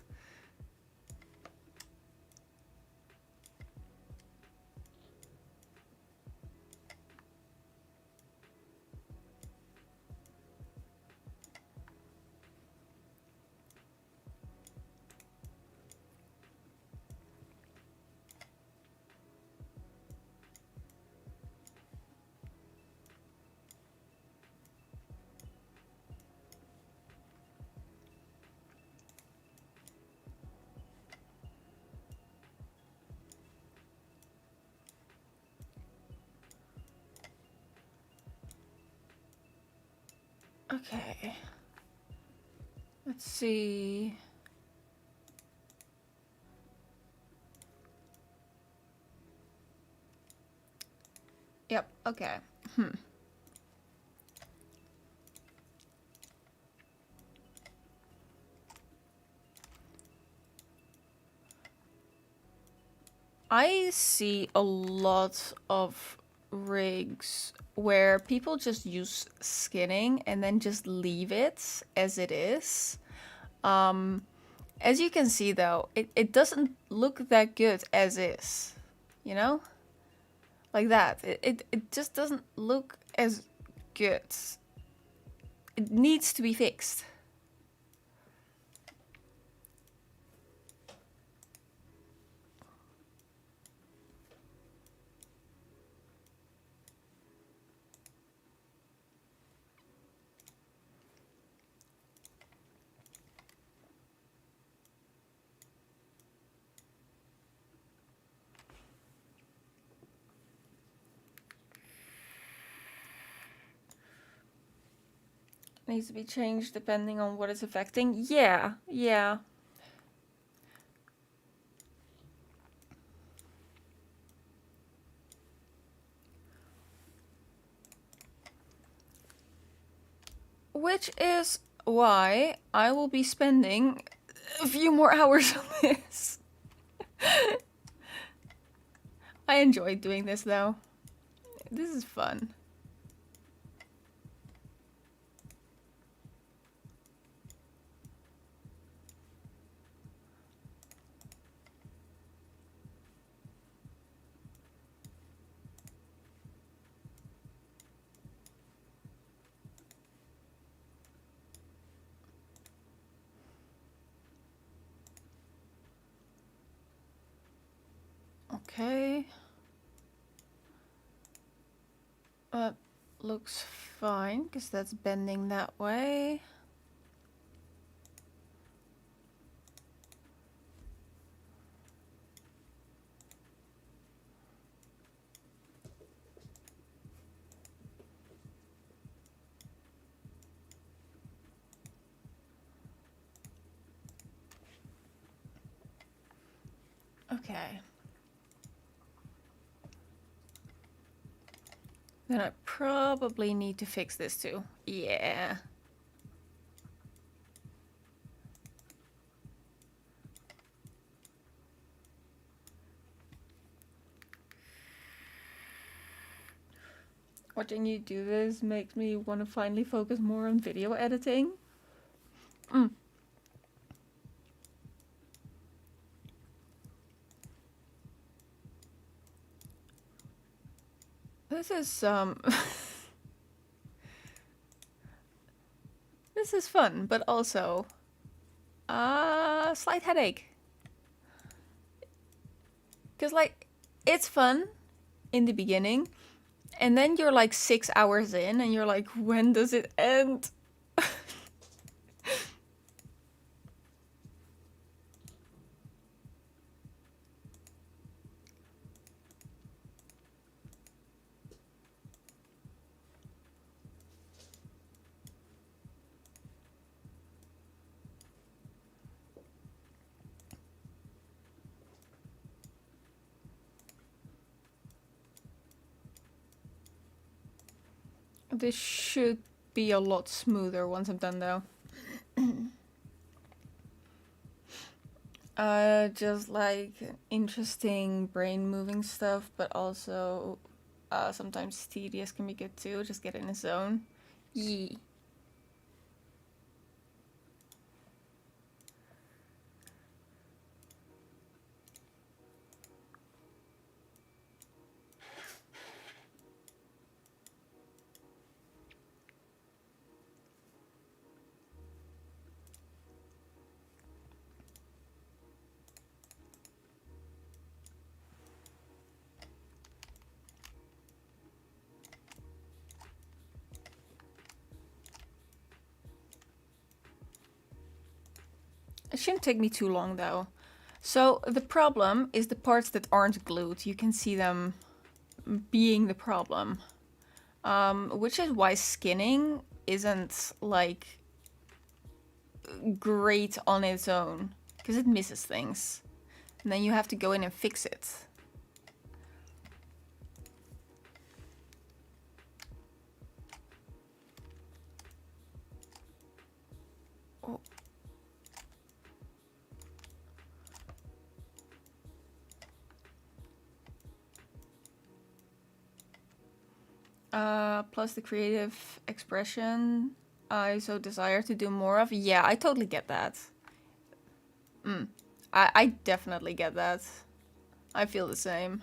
Okay. Let's see. Yep, okay. I see a lot of rigs where people just use skinning and then just leave it as it is. As you can see though, it doesn't look that good as is, you know? Like that. It just doesn't look as good. It needs to be fixed. Needs to be changed depending on what it's affecting. Yeah, yeah. Which is why I will be spending a few more hours on this. I enjoy doing this though. This is fun. Okay. That looks fine, because that's bending that way. Okay. Then I probably need to fix this too. Yeah. Watching you do this makes me want to finally focus more on video editing. This is this is fun, but also slight headache. Cause like it's fun in the beginning, and then you're like 6 hours in, and you're like, when does it end? This should be a lot smoother once I'm done though. Just like interesting brain moving stuff, but also sometimes tedious can be good too. Just get in a zone. Yee. It shouldn't take me too long though. So the problem is the parts that aren't glued. You can see them being the problem. Which is why skinning isn't like great on its own, because it misses things. And then you have to go in and fix it. Oh. Plus the creative expression I so desire to do more of. Yeah, I totally get that. I definitely get that. I feel the same.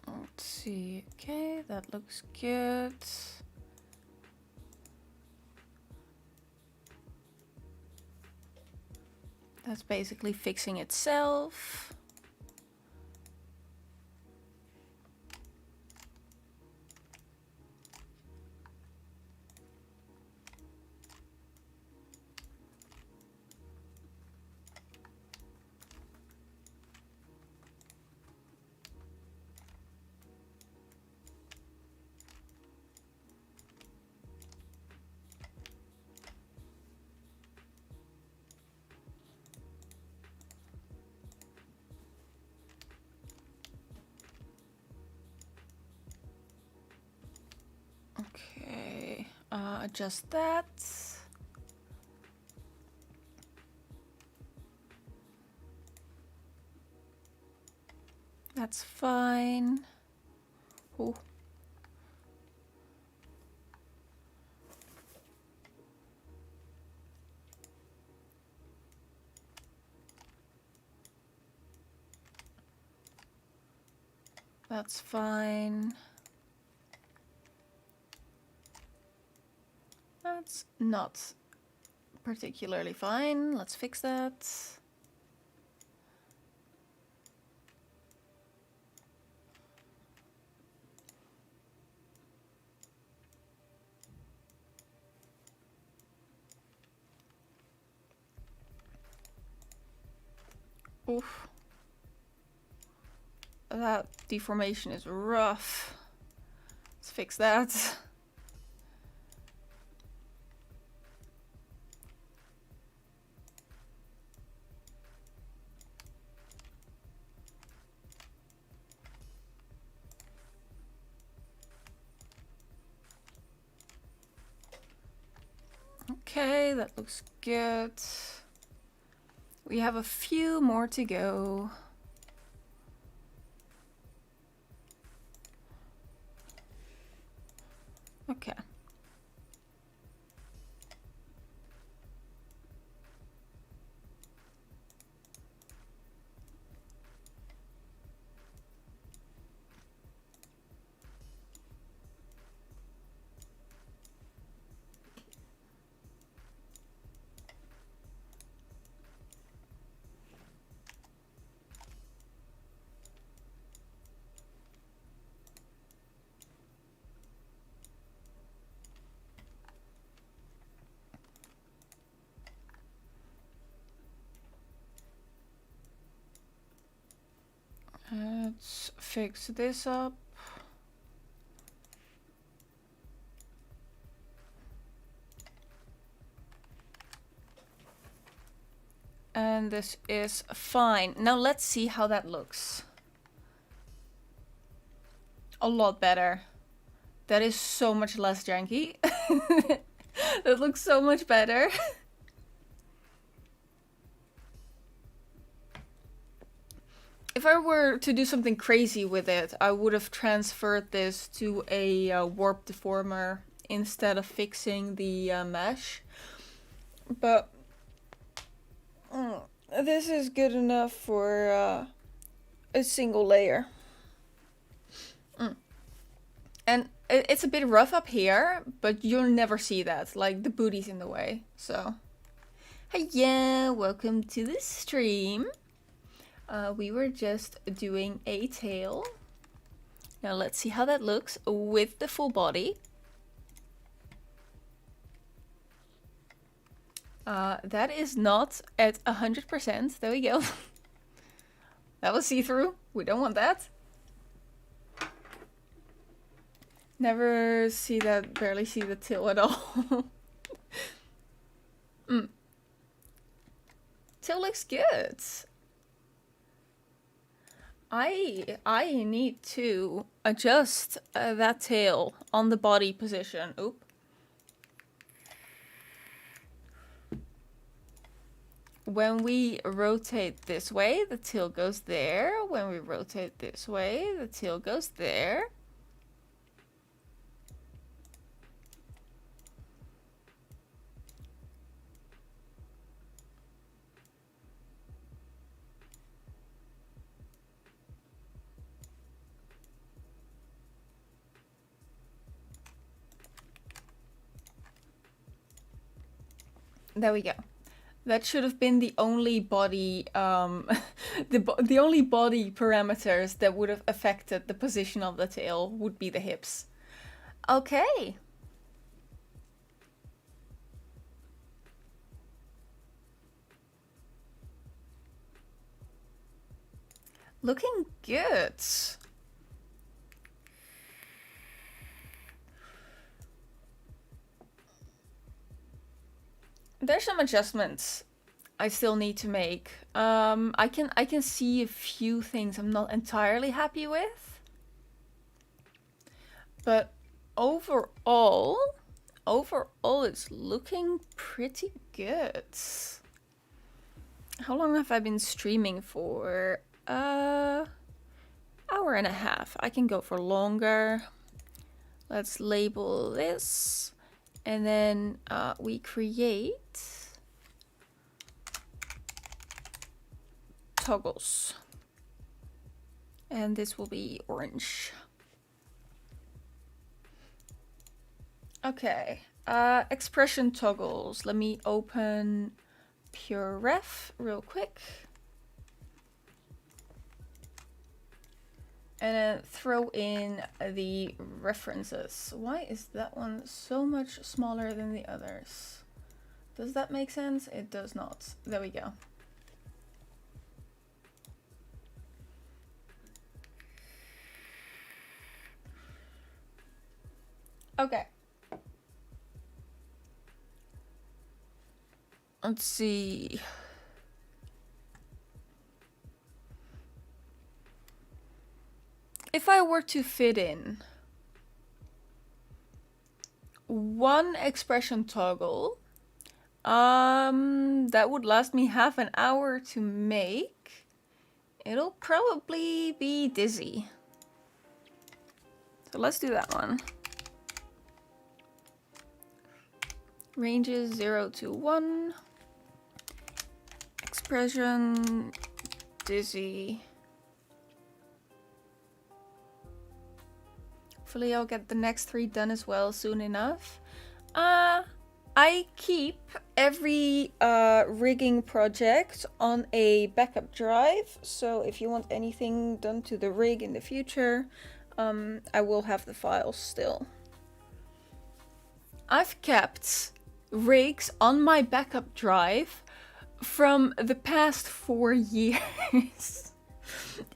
Let's see. Okay, that looks good. That's basically fixing itself. Okay, adjust that. That's fine. Oh. That's fine. That's not particularly fine. Let's fix that. Oof. That deformation is rough. Let's fix that. Okay, that looks good. We have a few more to go. Okay. Let's fix this up. And this is fine. Now let's see how that looks. A lot better. That is so much less janky. That looks so much better. If I were to do something crazy with it, I would have transferred this to a warp deformer instead of fixing the mesh. But this is good enough for a single layer. And it's a bit rough up here, but you'll never see that. Like, the booty's in the way, so. Hiya, welcome to the stream. We were just doing a tail. Now let's see how that looks with the full body. That is not at 100%. There we go. That was see-through. We don't want that. Never see that, barely see the tail at all. Tail looks good. I need to adjust that tail on the body position. Oop. When we rotate this way, the tail goes there. When we rotate this way, the tail goes there. There we go. That should have been the only body, the only body parameters that would have affected the position of the tail would be the hips. Okay. Looking good. There's some adjustments I still need to make. I can see a few things I'm not entirely happy with. But overall it's looking pretty good. How long have I been streaming for? Hour and a half. I can go for longer. Let's label this. And then we create toggles. And this will be orange. Okay, expression toggles. Let me open Pure Ref real quick. And then throw in the references. Why is that one so much smaller than the others? Does that make sense? It does not. There we go. Okay. Let's see. If I were to fit in one expression toggle, that would last me half an hour to make. It'll probably be dizzy. So let's do that one. Ranges 0 to 1. Expression, dizzy. Hopefully I'll get the next 3 done as well soon enough. I keep every rigging project on a backup drive, so if you want anything done to the rig in the future, I will have the files still. I've kept rigs on my backup drive from the past 4 years.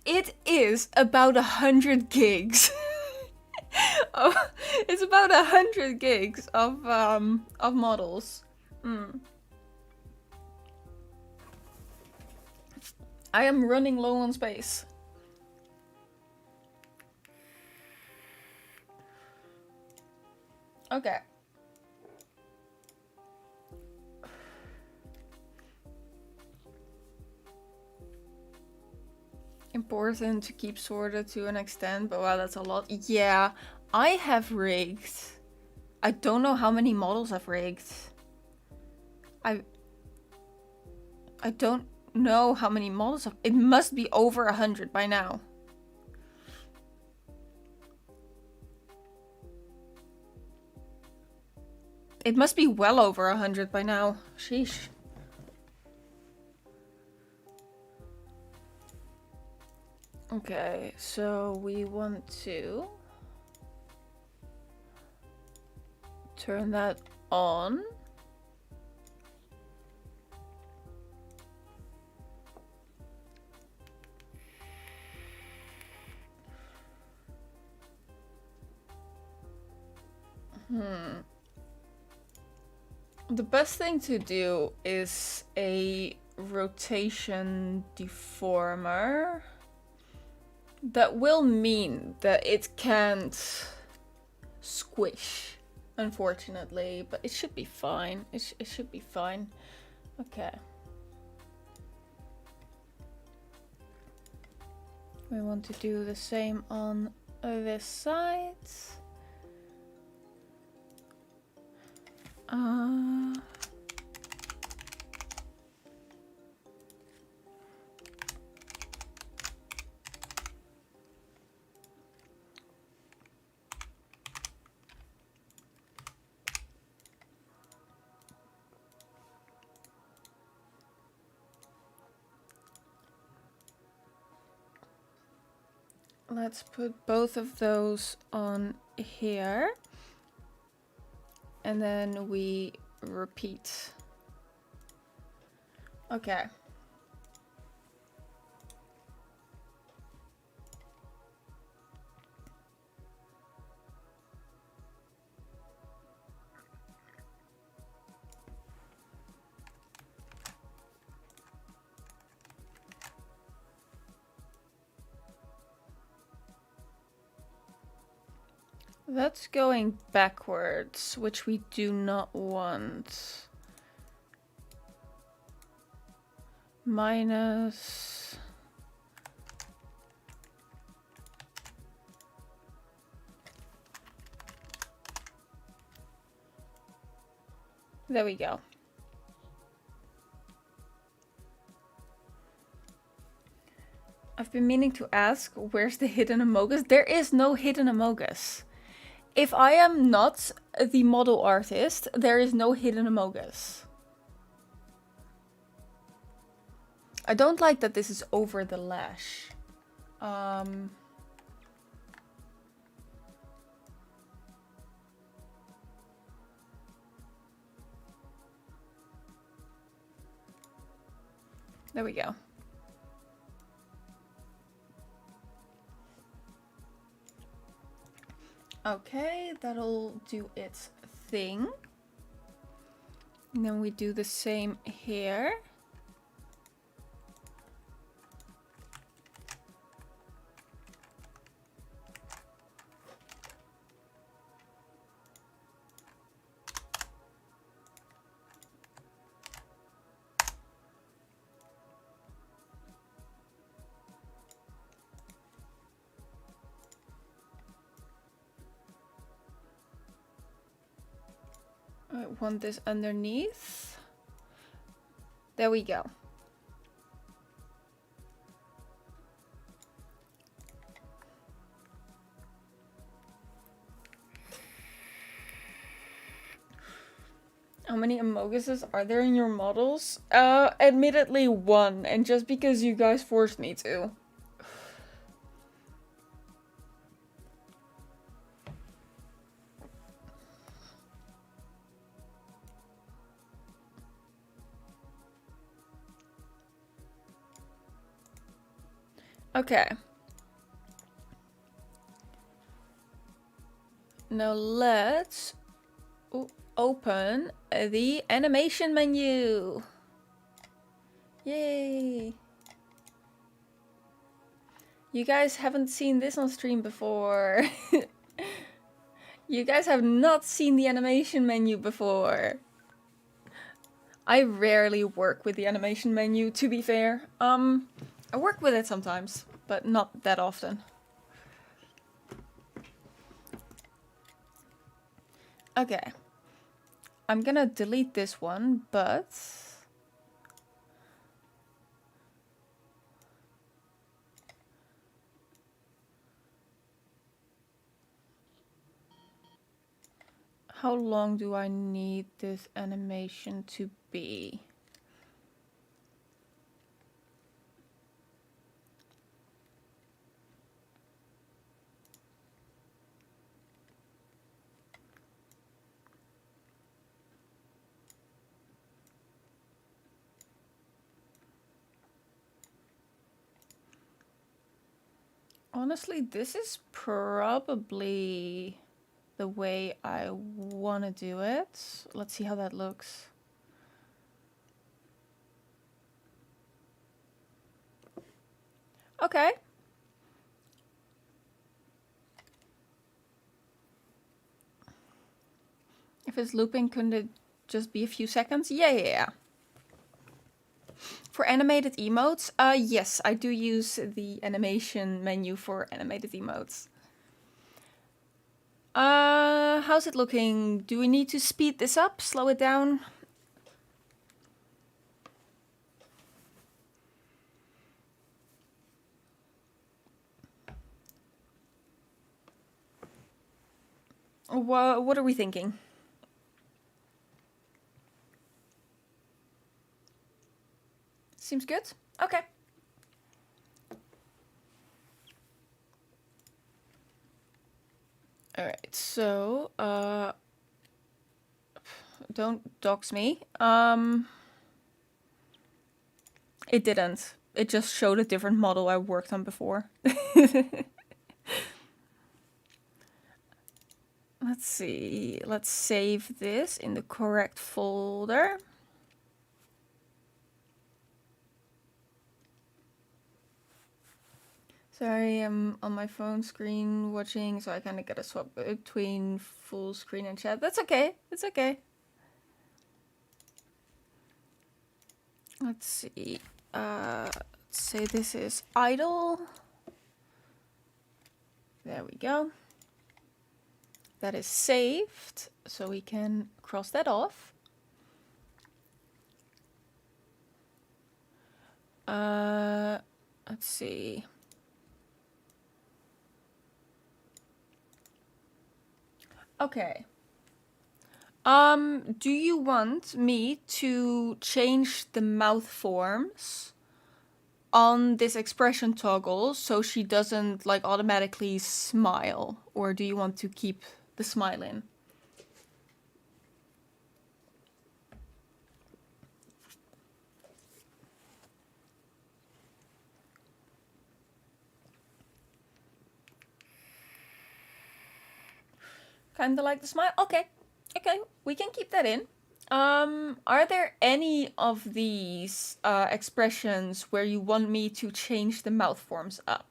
It is about 100 gigs. Oh, it's about 100 gigs of models. I am running low on space. Okay. Important to keep sorted to an extent, but wow, that's a lot. Yeah, I have rigged. I don't know how many models I've rigged. I don't know how many models it must be over 100 by now. It must be well over 100 by now. Sheesh. Okay, so we want to turn that on. The best thing to do is a rotation deformer. That will mean that it can't squish, unfortunately, but it should be fine. It should be fine. Okay. We want to do the same on this side. Let's put both of those on here. And then we repeat. Okay. That's going backwards, which we do not want. Minus. There we go. I've been meaning to ask, where's the hidden Amogus? There is no hidden Amogus. If I am not the model artist, there is no hidden Amogus. I don't like that this is over the lash. There we go. Okay, that'll do its thing. And then we do the same here. I want this underneath. There we go. How many Amoguses are there in your models? Admittedly one, and just because you guys forced me to. Okay. Now let's open the animation menu. Yay! You guys haven't seen this on stream before. You guys have not seen the animation menu before. I rarely work with the animation menu, to be fair. I work with it sometimes, but not that often. Okay. I'm gonna delete this one, but... how long do I need this animation to be? Honestly, this is probably the way I want to do it. Let's see how that looks. Okay. If it's looping, couldn't it just be a few seconds? Yeah. For animated emotes, yes, I do use the animation menu for animated emotes. How's it looking? Do we need to speed this up, slow it down? What are we thinking? Seems good? Okay. Alright, so, don't dox me. It didn't. It just showed a different model I worked on before. Let's see. Let's save this in the correct folder. Sorry, I'm on my phone screen watching, so I kind of gotta swap between full screen and chat. That's okay. It's okay. Let's see. Let's say this is idle. There we go. That is saved, so we can cross that off. Let's see. Okay. Do you want me to change the mouth forms on this expression toggle so she doesn't like automatically smile, or do you want to keep the smile in? Kinda like the smile? Okay. Okay, we can keep that in. Are there any of these expressions where you want me to change the mouth forms up?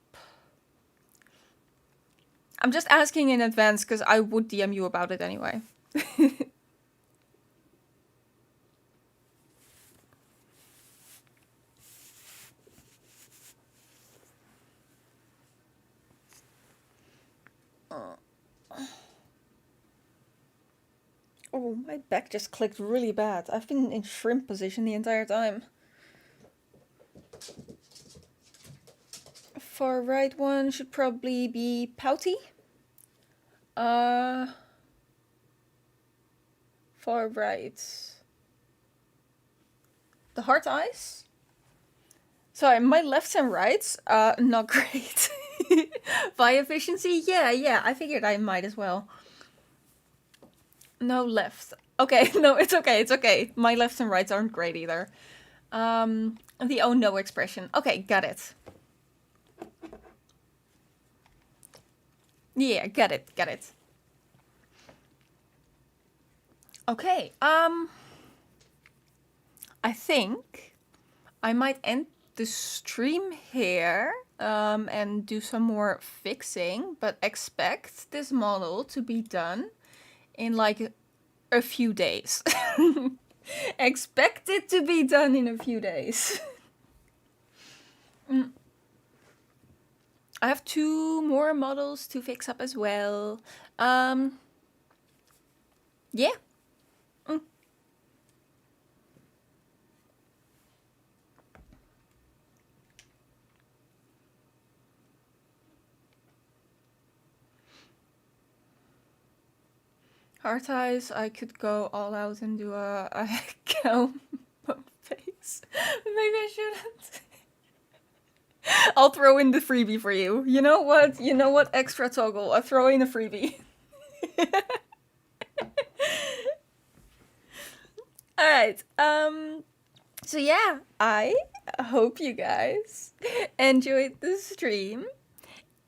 I'm just asking in advance because I would DM you about it anyway. Oh, my back just clicked really bad. I've been in shrimp position the entire time. Far right one should probably be pouty. Far right. The heart eyes? Sorry, my lefts and rights, not great. By efficiency? Yeah, I figured I might as well. No left. Okay, no, it's okay. My lefts and rights aren't great either. The oh no expression. Okay, got it. Yeah, got it. Okay, I think I might end the stream here, and do some more fixing, but expect this model to be done in like a few days. Expect it to be done in a few days. I have 2 more models to fix up as well. Yeah. Heart eyes, I could go all out and do a cow face. Maybe I shouldn't. I'll throw in the freebie for you. You know what? Extra toggle. I'll throw in a freebie. Alright, so yeah, I hope you guys enjoyed the stream.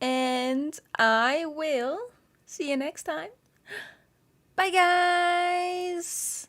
and I will see you next time. Bye, guys!